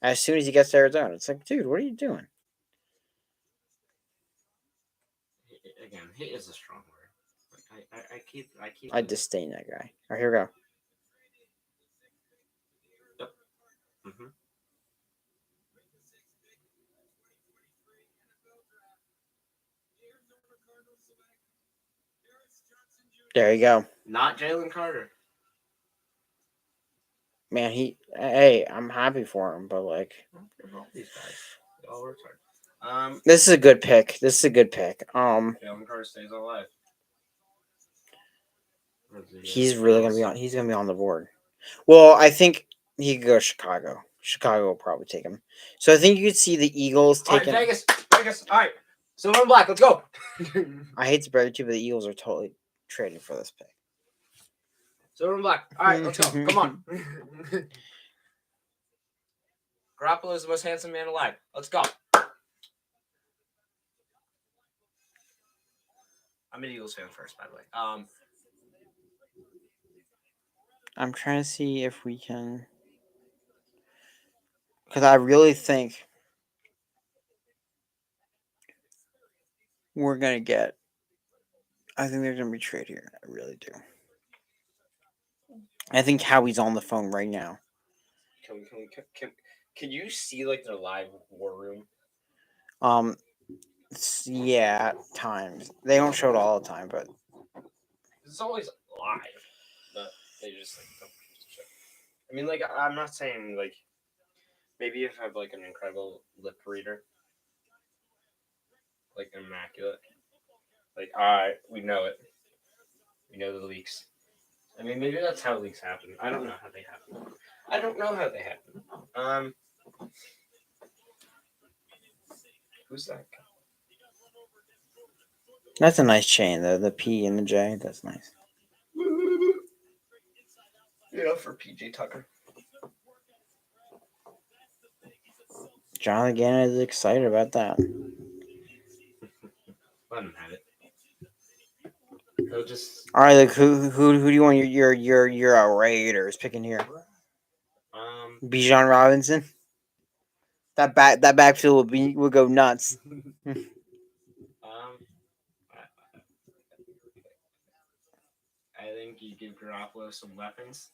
as soon as he gets to Arizona. It's like, dude, what are you doing? Again, hate is a strong word. Like, I keep. I disdain that guy. All right, here we go. Mm-hmm. There you go. Not Jalen Carter. Man, hey, I'm happy for him, but like, All these guys. They all worked hard. this is a good pick. Jalen Carter stays alive. He's really gonna be on. He's gonna be on the board. Well, I think he could go to Chicago. Chicago will probably take him. So I think you could see the Eagles All right, taking. Vegas. All right, silver and black. Let's go. I hate to break it to you, but the Eagles are totally trading for this pick. Silver and black. All right, let's go. Come on. Garoppolo is the most handsome man alive. Let's go. I'm an Eagles fan first, by the way. I'm trying to see if we can, because I really think we're gonna get. I think there's gonna be trade here. I really do. I think Howie's on the phone right now. Can you see like their live war room? Yeah, at times they don't show it all the time, but It's always live, but they just like don't choose to show. I mean, like I'm not saying like maybe if I have like an incredible lip reader, like immaculate, like we know it, we know the leaks. I mean, maybe that's how leaks happen. I don't know how they happen. I don't know how they happen. Who's that guy? that's a nice chain though. The P and the J, that's nice. You know, for PJ Tucker. Jonathan Gannon is excited about that. Let him have it. He'll just All right, like who do you want your Raiders picking here? Bijan Robinson. That backfield would go nuts. I think you give Garoppolo some weapons.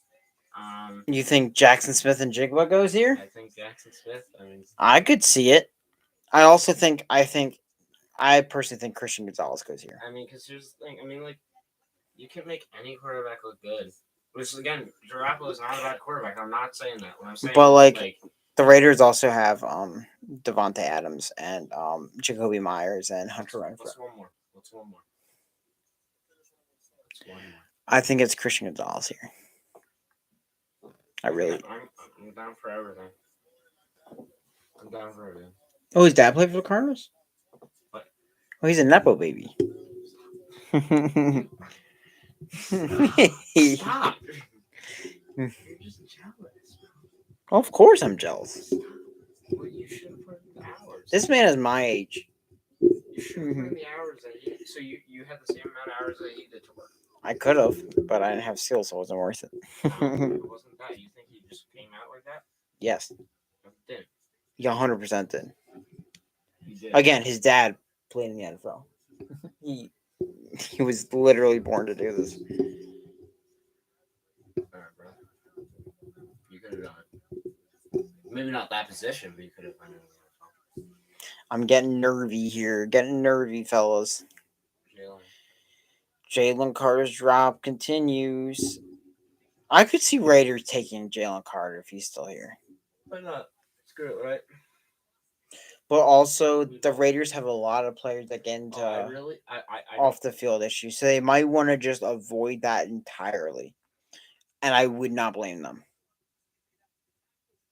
You think Jackson Smith and Jigba goes here? I think Jackson Smith. I mean, I could see it. I also think I personally think Christian Gonzalez goes here. I mean, because here's the thing. I mean, like, you can make any quarterback look good. Which again, Garoppolo is not a bad quarterback. I'm not saying that. What I'm saying, But, is, like, the Raiders also have Devontae Adams and Jacoby Myers and Hunter Renfrow. What's one more? What's one more? I think it's Christian Gonzalez here. I really. I'm down for everything. I'm down for everything. Oh, his dad played for the Cardinals? What? Oh, he's a Nepo baby. Stop! You're just jealous. Of course I'm jealous. Well, you should have put in the hours. This man is my age. You should have put in the hours that he. So you had the same amount of hours that he did to work. I could have, but I didn't have skills, so it wasn't worth it. It wasn't that. You think he just came out like that? Yes. No, he didn't. He 100% did. He did. Again, his dad played in the NFL. He was literally born to do this. All right, bro. You could have done it. Maybe not that position, but you could have done it. I'm getting nervy here. Getting nervy, fellas. Jalen Carter's drop continues. I could see Raiders taking Jalen Carter if he's still here. Why not? Screw it, right? But also, the Raiders have a lot of players that get into off the field issues, so they might want to just avoid that entirely. And I would not blame them.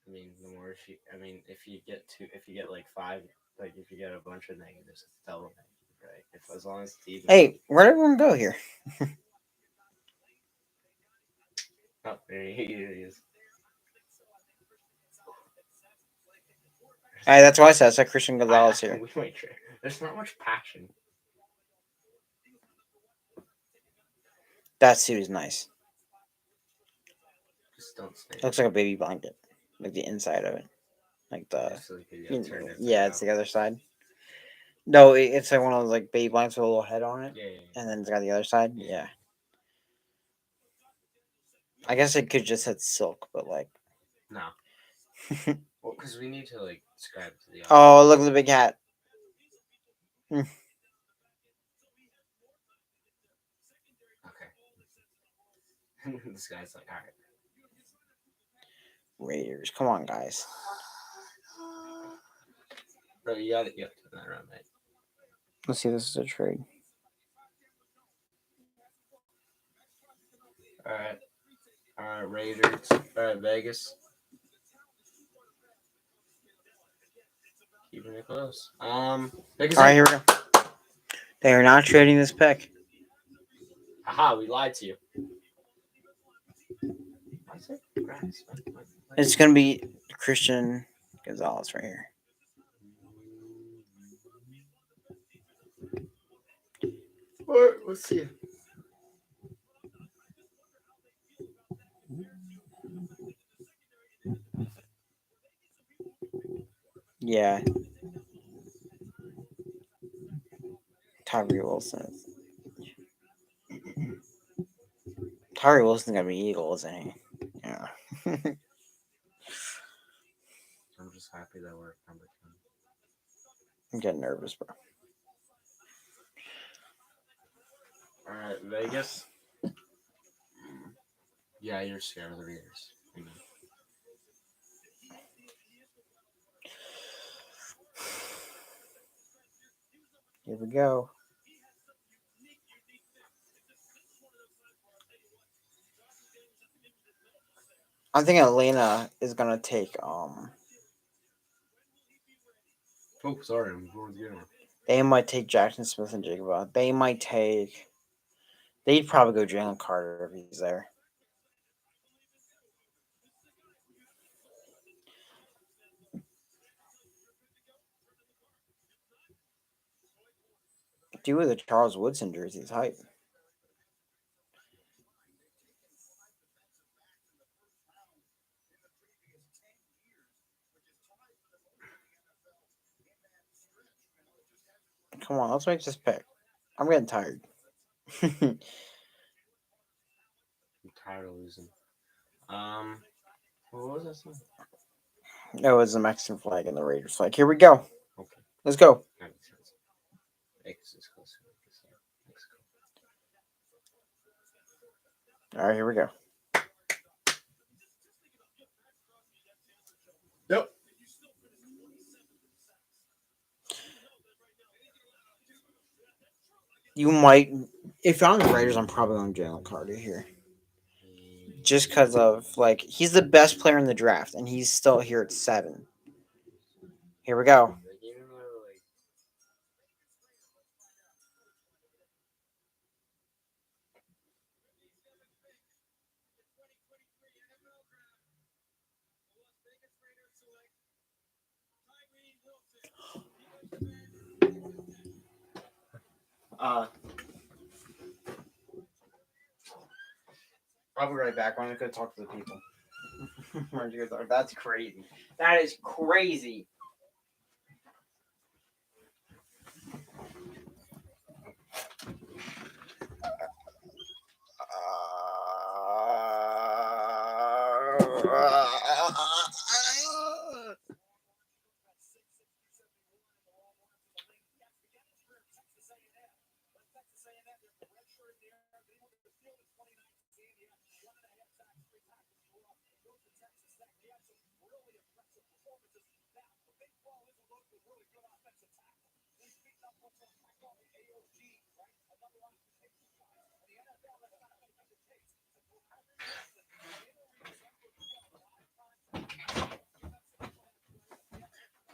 I mean, if you get like 5, like if you get a bunch of negatives, it's double negative, right? If as long as it's even. Hey, where'd everyone go here? Oh, there he is. Hey, that's why I said Christian Gonzalez here. There's not much passion. That suit is nice. Just don't stay. Looks like a baby blanket, like the inside of it, like the. It's the other side. No, it's like one of those like baby blankets with a little head on it, and then it's got the other side. Yeah. I guess it could just have silk, but like. No. Well, because we need to like describe to the. Oh, look at the big hat. Okay. This guy's like, all right. Raiders, come on, guys. Bro, you got to turn that around, mate. Let's see. This is a trade. All right, Raiders. All right, Vegas. Keeping it close. Vegas. All right, here we go. They are not trading this pick. Haha, we lied to you. It's gonna be Christian Gonzalez right here. All right, let's see. Yeah. Tyree Wilson. Tyree Wilson's gonna be Eagle, isn't he? Yeah. I'm just happy that we're number 10. I'm getting nervous, bro. All right, Vegas. Yeah, you're scared of the Raiders. I know. Here we go. I think Atlanta is gonna take Oh, sorry, I'm going to get him. they might take Jackson Smith and Jigba. They'd probably go Jalen Carter if he's there. Dude with a Charles Woodson jersey is hype. Come on, let's make this pick. I'm getting tired. I'm tired of losing. What was that song? It was the Mexican flag and the Raiders flag. Here we go. Okay. Let's go. That makes sense. Vegas is closer to Mexico. All right, here we go. Yep. You might, if I'm the Raiders, I'm probably on Jalen Carter here. Just because of, like, he's the best player in the draft, and he's still here at 7. Here we go. I'll be right back. I'm going to go talk to the people. That's crazy. That is crazy.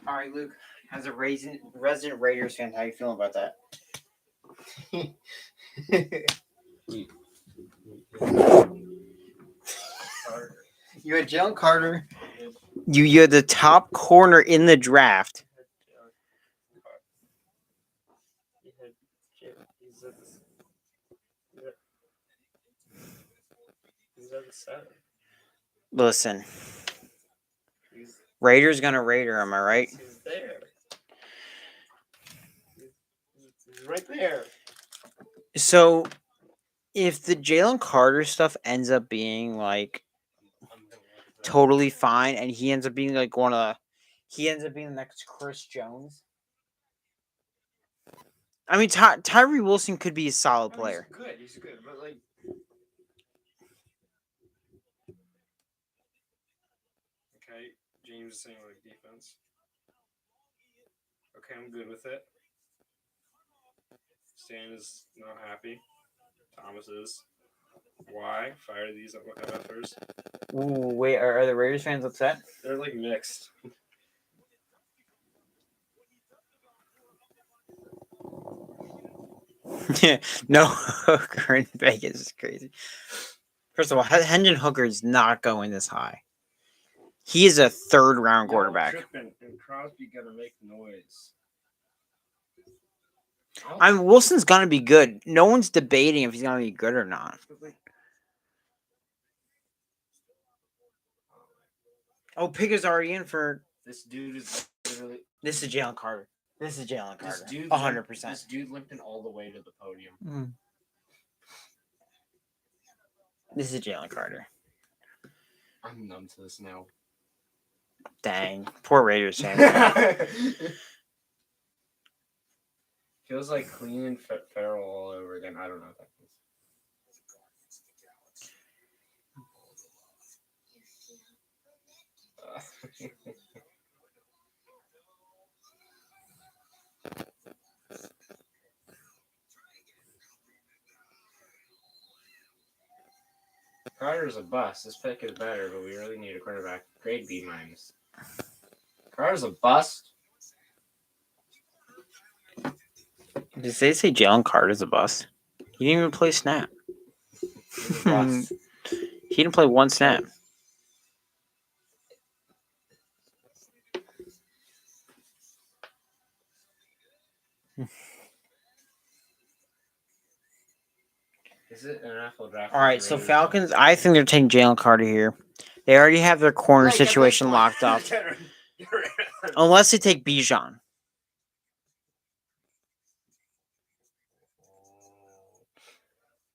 All right, Luke, as a resident Raiders fan, how you feeling about that? You had Jalen Carter. You had the top corner in the draft. He's at the 7. Listen, He's Raiders gonna Raider. Am I right? He's there. He's right there. So, if the Jalen Carter stuff ends up being like totally fine, and he ends up being like he ends up being the next Chris Jones. I mean, Tyree Wilson could be a solid player. He's good, but like. Okay, James is saying like defense. Okay, I'm good with it. Stan is not happy. Thomas is. Why? Fire these MFers. Ooh, wait, are the Raiders fans upset? They're like mixed. No Hooker in Vegas is crazy. First of all, Hendon Hooker is not going this high. He is a 3rd round quarterback. Tripping, and Crosby gonna make noise. I mean, Wilson's gonna be good. No one's debating if he's gonna be good or not. Oh, Pickett's already in for. This dude is literally. This is Jalen Carter. This is Jalen This Carter. dude. 100%. This dude limping all the way to the podium. This is Jalen Carter. I'm numb to this now. Dang, poor Raiders fan. Feels like clean and feral all over again. I don't know what that means. Carter's a bust. This pick is better, but we really need a quarterback. Grade B minus. Carter's a bust. Did they say Jalen Carter's a bust? He didn't even play snap. He's a bust. He didn't play one snap. Is it an NFL draft? All right, so Falcons. I think they're taking Jalen Carter here. They already have their corner situation locked up, unless they take Bijan.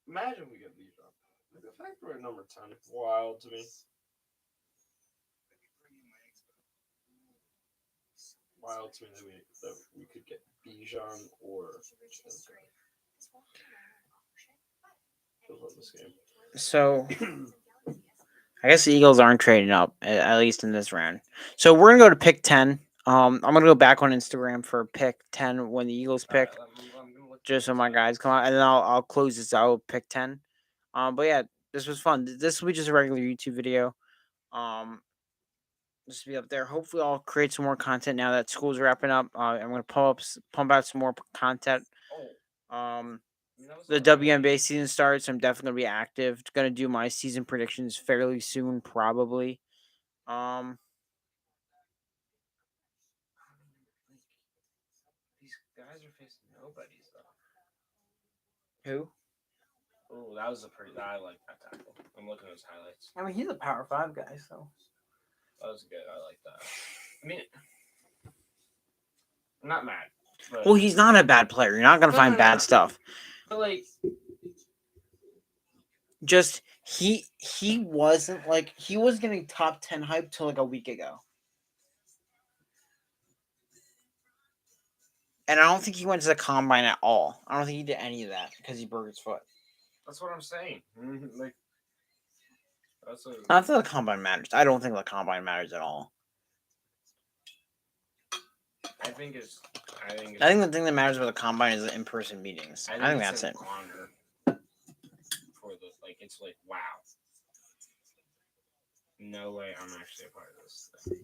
Imagine we get Bijan. The fact we're at number 10, wild to me. Wild to me that we could get Bijan or this game. So, I guess the Eagles aren't trading up, at least in this round. So we're gonna go to pick 10. I'm gonna go back on Instagram for pick 10 when the Eagles pick, just so my guys come out, and then I'll close this out with pick 10. But yeah, this was fun. This will be just a regular YouTube video. Just be up there. Hopefully, I'll create some more content now that school's wrapping up. I'm gonna pump out some more content. The WNBA season starts. I'm definitely gonna be active. Gonna do my season predictions fairly soon, probably. These guys are facing nobodies though. Who? Oh, that was a pretty. I like that tackle. I'm looking at his highlights. I mean, he's a Power 5 guy, so. That was good. I like that. I mean, I'm not mad. But, Well, he's not a bad player. You're not gonna find bad stuff. But like, Just he wasn't like he was getting top 10 hype till like a week ago. And I don't think he went to the combine at all. I don't think he did any of that because he broke his foot. that's what I'm saying. Like, that's what. Not that the combine matters. I don't think the combine matters at all. I think I think the thing that matters about the combine is the in-person meetings. I think that's it. Honor for the it's like wow. No way, I'm actually a part of this thing.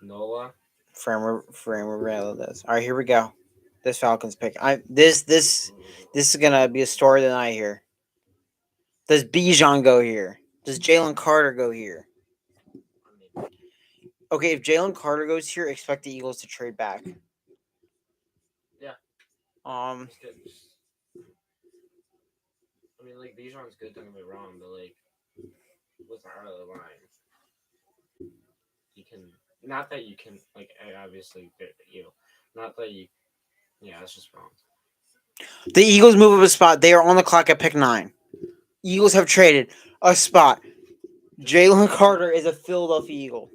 Nola. Frame reveal this. All right, here we go. This Falcons pick. This is gonna be a story of the night here. Does Bijan go here? Does Jalen Carter go here? Okay, if Jalen Carter goes here, expect the Eagles to trade back. Yeah. I mean, like Bijan's good. Don't get me wrong, but like with our other line, you can not that you can like obviously not that you. Yeah, that's just wrong. The Eagles move up a spot. They are on the clock at pick 9. Eagles have traded a spot. Jalen Carter is a Philadelphia Eagle.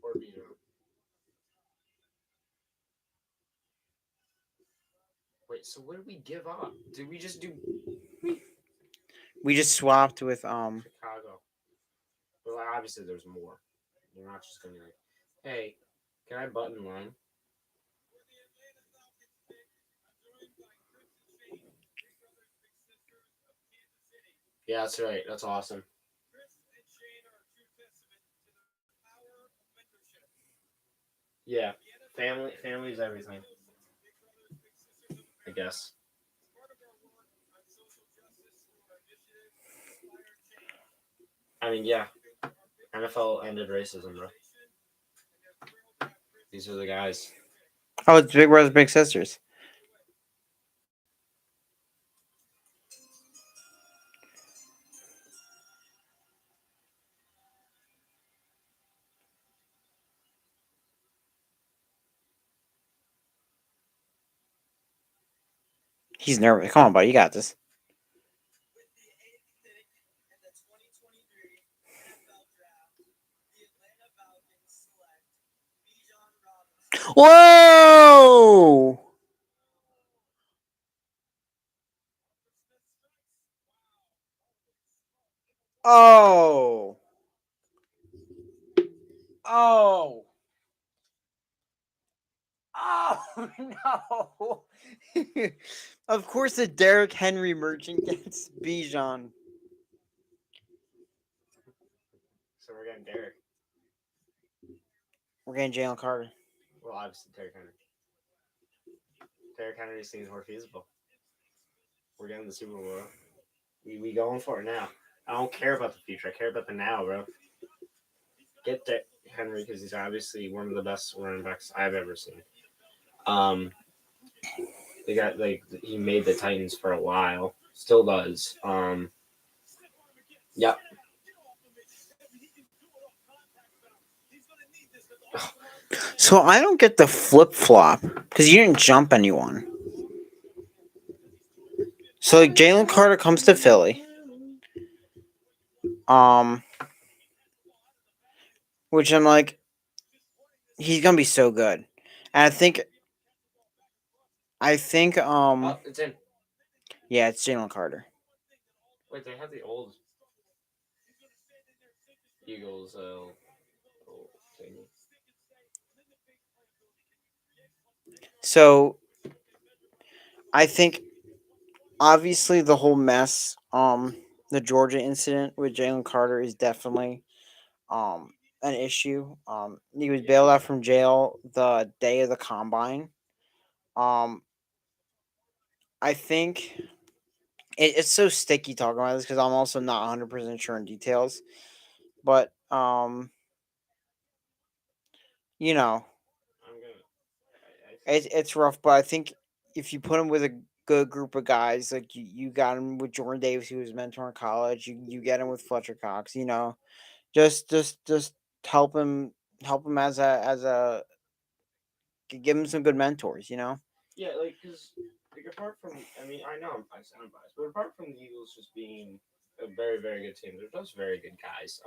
Or Bijan. Wait, so what did we give up? Did we just do We just swapped with Chicago? Well, obviously there's more. You're not just gonna be like, hey, can I button line? Yeah, that's right. That's awesome. Yeah, family is everything. I guess. I mean, yeah. NFL ended racism, bro. These are the guys. Oh, it's Big Brothers Big Sisters. He's nervous. Come on, buddy. You got this. Whoa! Oh. Oh. Oh no! Of course, the Derrick Henry merchant gets Bijan. So we're getting Derek. We're getting Jalen Carter. Well, obviously Derek Henry. Derek Henry seems more feasible. We're getting the Super Bowl. We going for it now. I don't care about the future. I care about the now, bro. Get Derek Henry because he's obviously one of the best running backs I've ever seen. They got he made the Titans for a while. Still does. Yep. So I don't get the flip flop because you didn't jump anyone. So like Jalen Carter comes to Philly. Which I'm like, he's gonna be so good. And I think Oh, it's in. yeah, it's Jalen Carter. Wait, they have the old Eagles thing. So I think obviously the whole mess, the Georgia incident with Jalen Carter is definitely an issue. He was bailed out from jail the day of the combine. I think it's so sticky talking about this because I'm also not 100% sure in details. But you know, it's rough. But I think if you put him with a good group of guys, like you got him with Jordan Davis, who was mentor in college. You get him with Fletcher Cox. You know, just help him as a give him some good mentors. You know. Yeah, because apart from, I mean, I know I sound biased, but apart from the Eagles just being a very, very good team, they're just very good guys.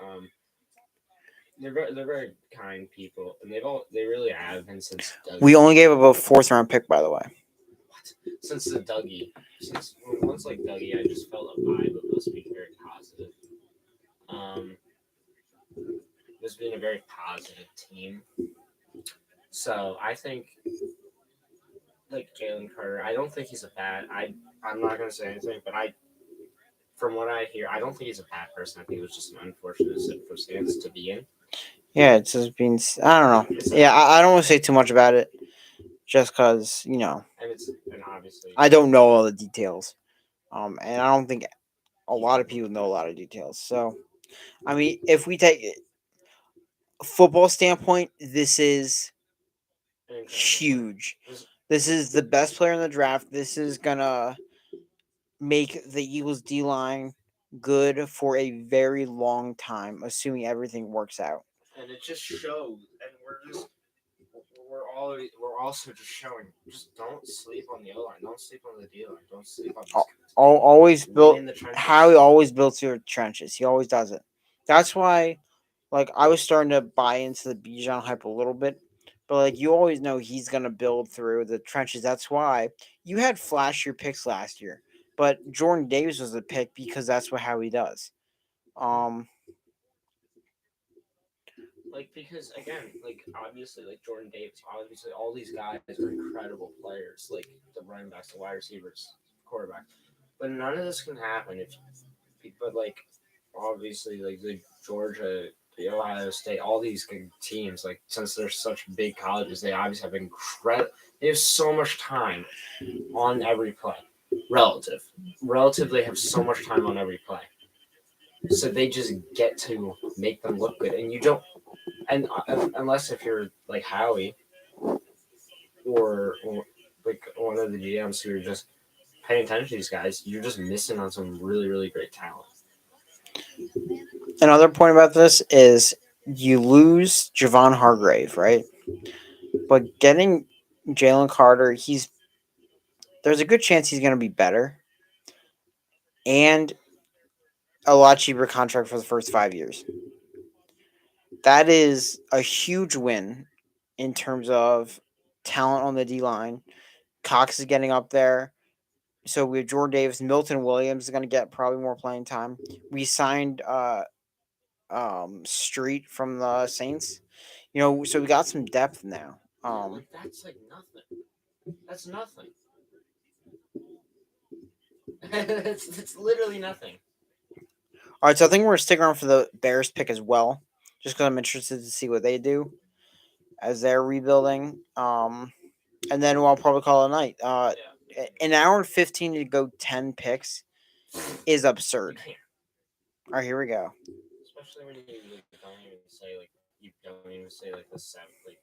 They're very kind people, and they really have been since Dougie. We only gave up a 4th-round pick, by the way. Since the Dougie, once like Dougie, I just felt a vibe of us being very positive. This being a very positive team. So I think like Jalen Carter, I don't think he's a bad. I'm not gonna say anything, but from what I hear, I don't think he's a bad person. I think it was just an unfortunate circumstance to be in. Yeah, it's just been. I don't know. Yeah, I don't want to say too much about it, just because and obviously I don't know all the details, and I don't think a lot of people know a lot of details. So, I mean, if we take a football standpoint, this is huge. This is the best player in the draft. This is gonna make the Eagles D line good for a very long time, assuming everything works out. And it just shows, and we're also just showing. Just don't sleep on the O line. Don't sleep on the D line. Don't sleep on. Always built. Howie always builds your trenches. He always does it. That's why, like, I was starting to buy into the Bijan hype a little bit, but like, you always know he's gonna build through the trenches. That's why you had flashier picks last year, but Jordan Davis was the pick because that's what Howie does. Because again, obviously, Jordan Davis, obviously all these guys are incredible players, like the running backs, the wide receivers, quarterback. But none of this can happen obviously, the Georgia, the Ohio State, all these good teams, since they're such big colleges, they obviously have they have so much time on every play. Relative, they have so much time on every play. So they just get to make them look good, and you don't. And unless if you're like Howie or like one of the GMs who are just paying attention to these guys, you're just missing on some really, really great talent. Another point about this is you lose Javon Hargrave, right? But getting Jalen Carter, there's a good chance he's going to be better. And a lot cheaper contract for the first 5 years. That is a huge win in terms of talent on the D line. Cox is getting up there. So we have Jordan Davis, Milton Williams is going to get probably more playing time. We signed Street from the Saints. So we got some depth now. Like, that's like nothing. That's nothing. it's literally nothing. All right, so I think we're gonna stick around for the Bears pick as well, just because I'm interested to see what they do as they're rebuilding. And then I'll probably call it a night. An hour and 15 to go 10 picks is You absurd. can't. All right, here we go. Especially when you don't even say like the seventh, like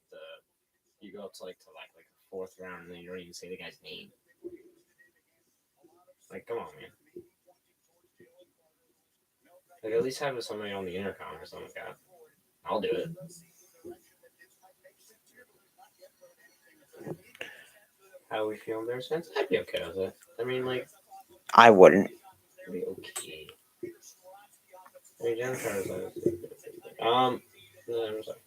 you go up to like the fourth round and then you don't even say the guy's name. Like, come on, man. Like, at least have somebody on the intercom or something like that. I'll do it. How are we feeling, Bears fans? I'd be okay with it. I mean, like, I wouldn't. I'd be okay. I mean, Jennifer's no, I'm sorry.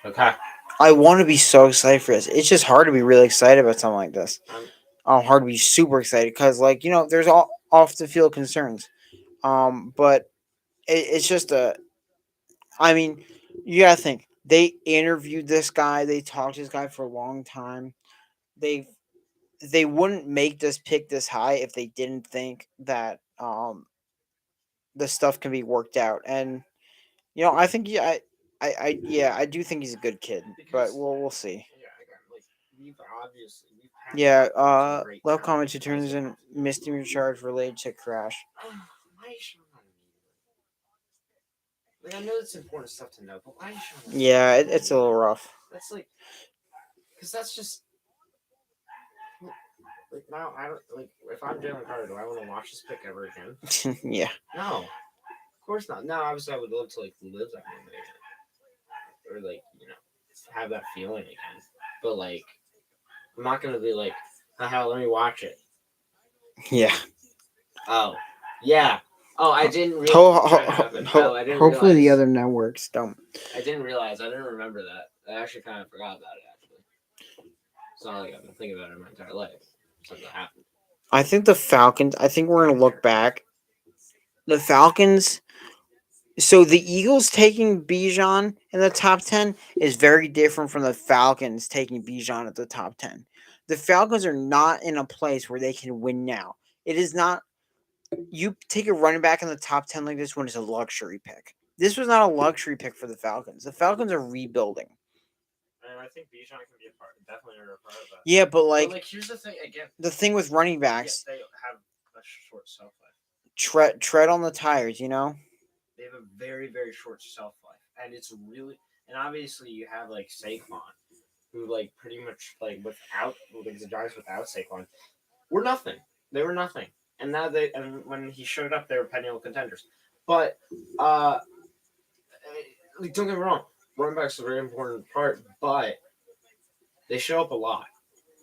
Okay. I want to be so excited for this. It's just hard to be really excited about something like this. Hard to be super excited because, there's all off the field concerns. But it's just I mean, you gotta think. They interviewed this guy. They talked to this guy for a long time. They wouldn't make this pick this high if they didn't think that the stuff can be worked out. And I think I do think he's a good kid. But we'll see. Yeah, love comments who turns in misdemeanor charge related to crash. Why is Sean not immediately? Like, I know it's important stuff to know, but why is Sean not Yeah, it's a little rough. That's like, because that's just like now. I don't like if I'm Jalen Carter. Do I want to watch this pick ever again? Yeah. No, of course not. No, obviously I would love to live that moment again, or have that feeling again. But I'm not gonna be like, haha, let me watch it. Yeah. Oh, yeah. Oh, I didn't realize. Hopefully the other networks don't. I didn't realize. I didn't remember that. I actually kind of forgot about it, actually. It's not like I've been thinking about it my entire life. Something happened. I think the Falcons, we're going to look back. The Falcons, so the Eagles taking Bijan in the top 10 is very different from the Falcons taking Bijan at the top 10. The Falcons are not in a place where they can win now. It is not. You take a running back in the top 10 like this one is a luxury pick. This was not a luxury pick for the Falcons. The Falcons are rebuilding. And I think Bijan can be definitely a part of that. Yeah, but here's the thing again. The thing with running backs, they have a short shelf life. Tread on the tires, They have a very, very short shelf life, and it's really, and obviously you have Saquon, who pretty much without the Giants without Saquon, were nothing. They were nothing. And now when he showed up, they were perennial contenders. But don't get me wrong, running backs are a very important part, but they show up a lot.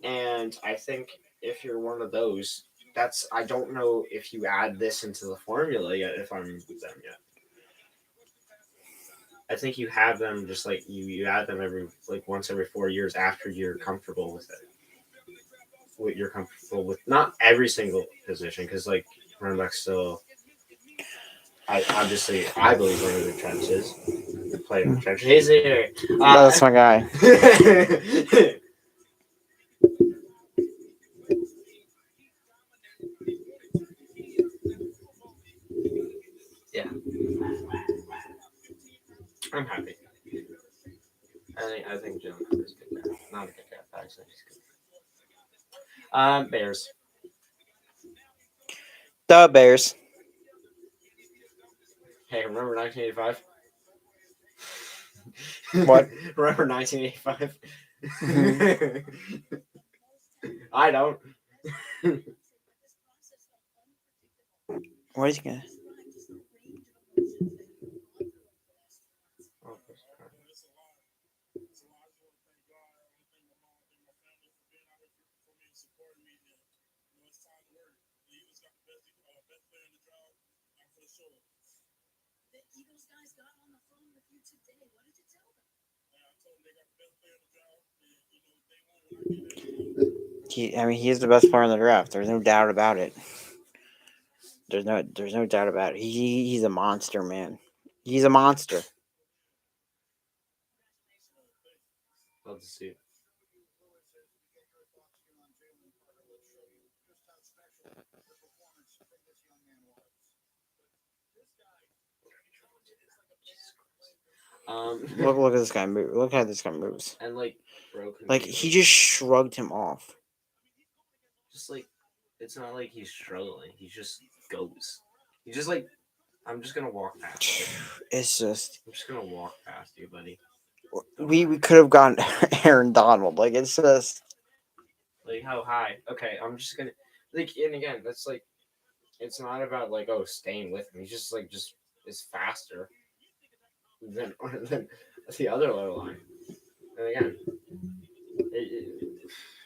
And I think if you're one of those, I don't know if you add this into the formula yet. If I'm with them yet, I think you have them just you add them every once every 4 years after you're comfortable with it. What you're comfortable with, not every single position, because running back still. I believe one of the trenches. The play in the trenches. He's here. That's my guy. Yeah, I'm happy. I think Jalen Carter's a good guy. Not a good guy, actually. He's good. Bears. The Bears. Hey, remember 1985? What? Remember 1985? I don't. What is he gonna? Oh, He is the best player in the draft. There's no doubt about it. There's no doubt about it. He's a monster, man. He's a monster. love to see it. Look at this guy move. Look how this guy moves. And like, bro, can Like be, he just shrugged him off. just like, it's not like he's struggling. He just goes. He's just like, I'm just gonna walk past you. It's just I'm just gonna walk past you, buddy. we could have gotten Aaron Donald. Like it's just Like, how high? Okay, I'm just gonna like, and again, that's like, it's not about like, oh, staying with him. He's just like, just is faster than than the other low line. And again,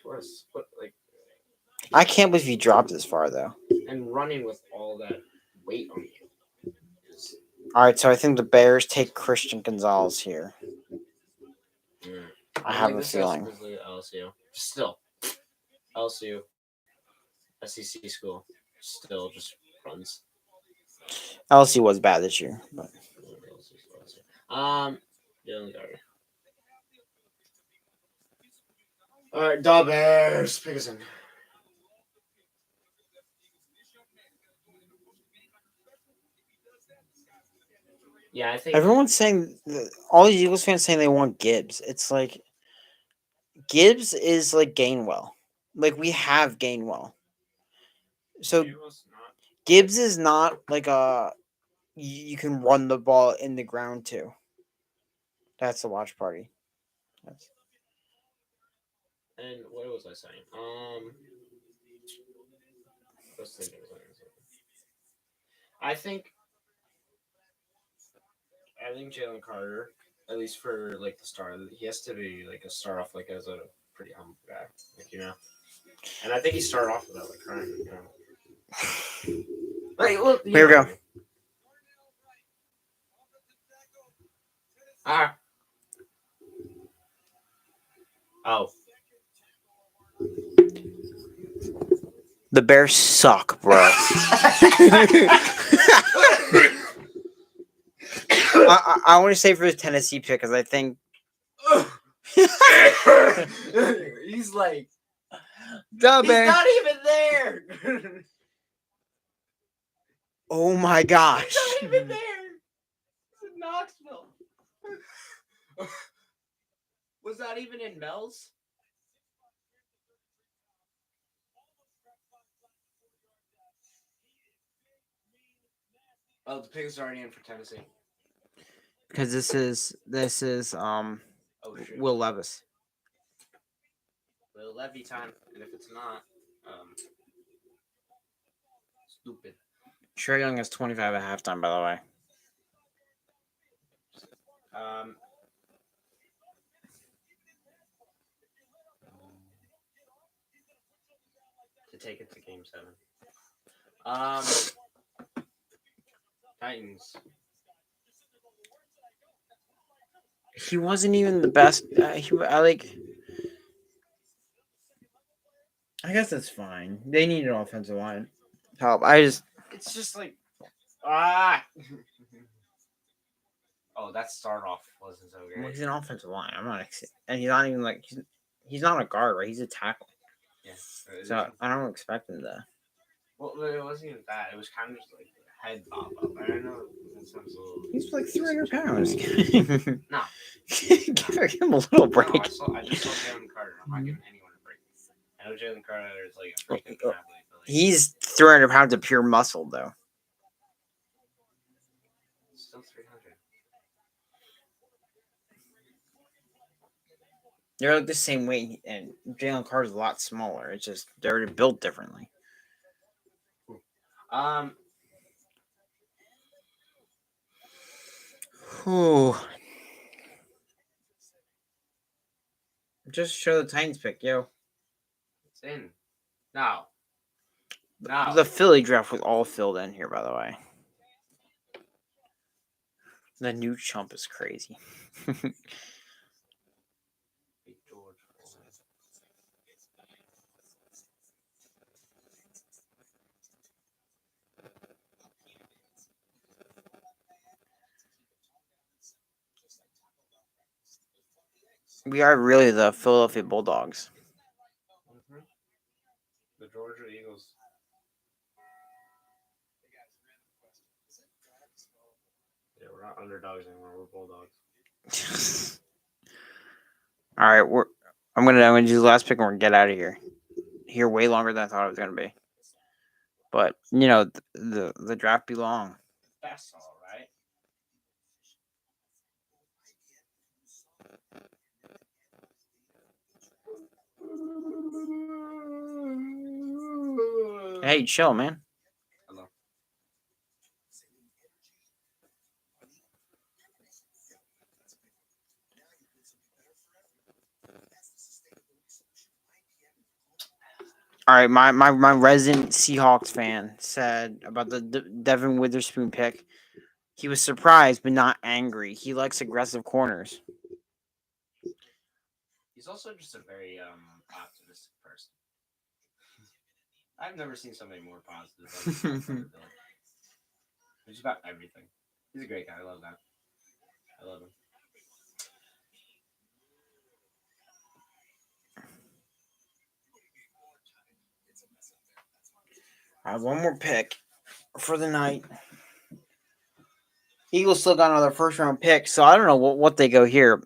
what like, I can't believe he dropped this far though. and running with all that weight on you is. All right, so I think the Bears take Christian Gonzalez here. I have a feeling. LSU. Still, LSU, SEC school, still just runs. LSU was bad this year, but Jalen Carter. All right, the Bears. Pick us in. Yeah, I think everyone's saying all these Eagles fans saying they want Gibbs. It's like Gibbs is like Gainwell. Like we have Gainwell. So Gibbs is not like a you can run the ball in the ground too. That's the watch party. That's... And what was I saying? I think Jalen Carter, at least for like the start, he has to be like a start off like as a pretty humble guy, like And I think he started off with that like crying, Like, look, here we go. Oh. The Bears suck, bro. I want to say for the Tennessee pick because I think he's like the he's Bears. not even there. Oh my gosh! He's not even there. It's in Knoxville. Was that even in Mel's? Oh, the pick is already in for Tennessee. Because this is Will Levis. Will Levy time, and if it's not, stupid. Trae Young is 25 at halftime, by the way. To take it to Game 7. Titans. He wasn't even the best. I guess that's fine. They need an offensive line help. It's just like Oh, that start off wasn't so great. Well, he's an offensive line. I'm not, and he's not even like he's not a guard, right? He's a tackle. Yeah. So I don't expect him to. Well, it wasn't even that. It was kind of just like head pop up. I don't know. That sounds a little. He's like 300 pounds. No. Give him a little break. No, I just saw Jalen Carter. I'm not giving anyone a break. I know Jalen Carter is like a freaking athlete. But like, he's 300 pounds of pure muscle, though. Still 300. They're like the same weight, and Jalen Carter's a lot smaller. It's just they're built differently. Whew. Just show the Titans pick, yo. It's in. Now. The Philly draft was all filled in here, by the way. The new chump is crazy. Big George. We are really the Philadelphia Bulldogs. Mhm. The Georgia Eagles. Yeah, we're not underdogs anymore. We're Bulldogs. All right, I'm gonna do the last pick and we're gonna get out of here. Here way longer than I thought it was gonna be. But you know the draft be long. That's all right. Hey, chill, man. Hello. All right, my resident Seahawks fan said about the Devin Witherspoon pick. He was surprised but not angry. He likes aggressive corners. He's also just a very optimistic person. I've never seen somebody more positive. Just about everything. He's a great guy. I love that. I love him. I have one more pick for the night. Eagles still got another first round pick, so I don't know what they go here.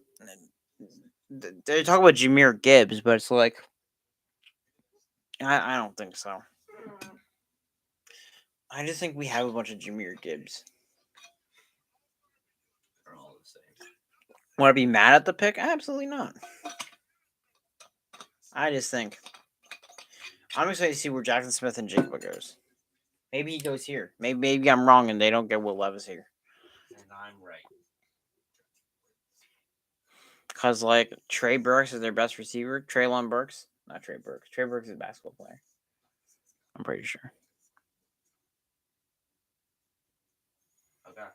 They talk about Jameer Gibbs, but it's like I don't think so. I just think we have a bunch of Jameer Gibbs. They're all the same. Want to be mad at the pick? Absolutely not. I just think I'm excited to see where Jackson Smith and Jigba goes. Maybe he goes here. Maybe I'm wrong and they don't get Will Levis here. And I'm right. Because, like, Trey Burks is their best receiver. Treylon Burks. Not Trey Burks. Trey Burks is a basketball player. I'm pretty sure. Okay.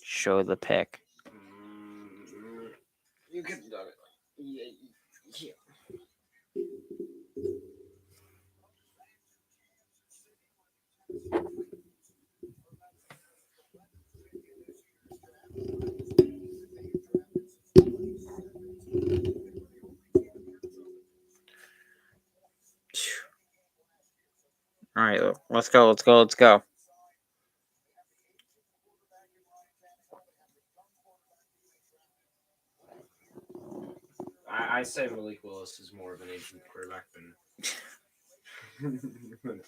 Show the pick. You can do it. Yeah. All right, let's go. Let's go. Let's go. I say Malik Willis is more of an aging quarterback than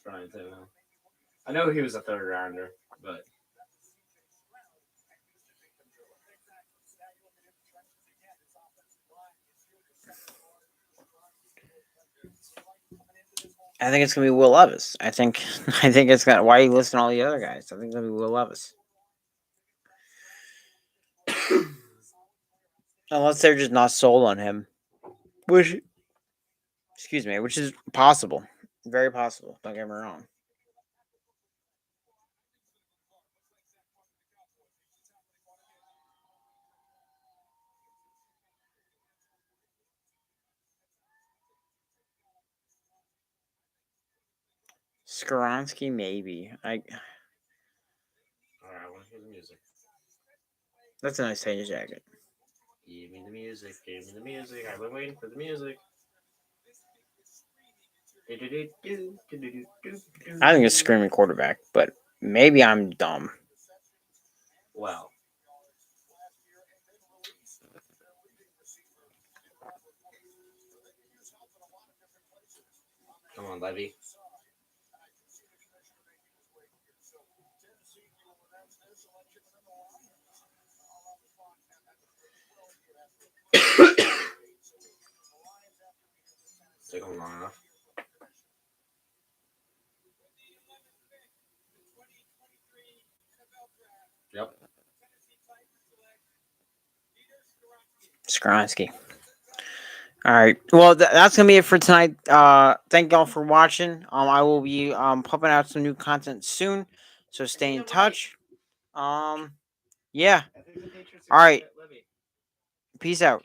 Brian Tannehill. I know he was a third rounder, but I think it's gonna be Will Levis. I think it's gonna. Why are you listing all the other guys? I think it's gonna be Will Levis. Unless they're just not sold on him, which is possible, very possible. Don't get me wrong. Skoronsky, maybe. all right. I want to hear the music. That's a nice change jacket. Give me the music. Give me the music. I've been waiting for the music. I think it's screaming quarterback, but maybe I'm dumb. Well, come on, Levy. Took him long enough. Yep. Skronsky. All right. Well, that's gonna be it for tonight. Thank y'all for watching. I will be pumping out some new content soon, so stay in touch. Yeah. All right. Peace out.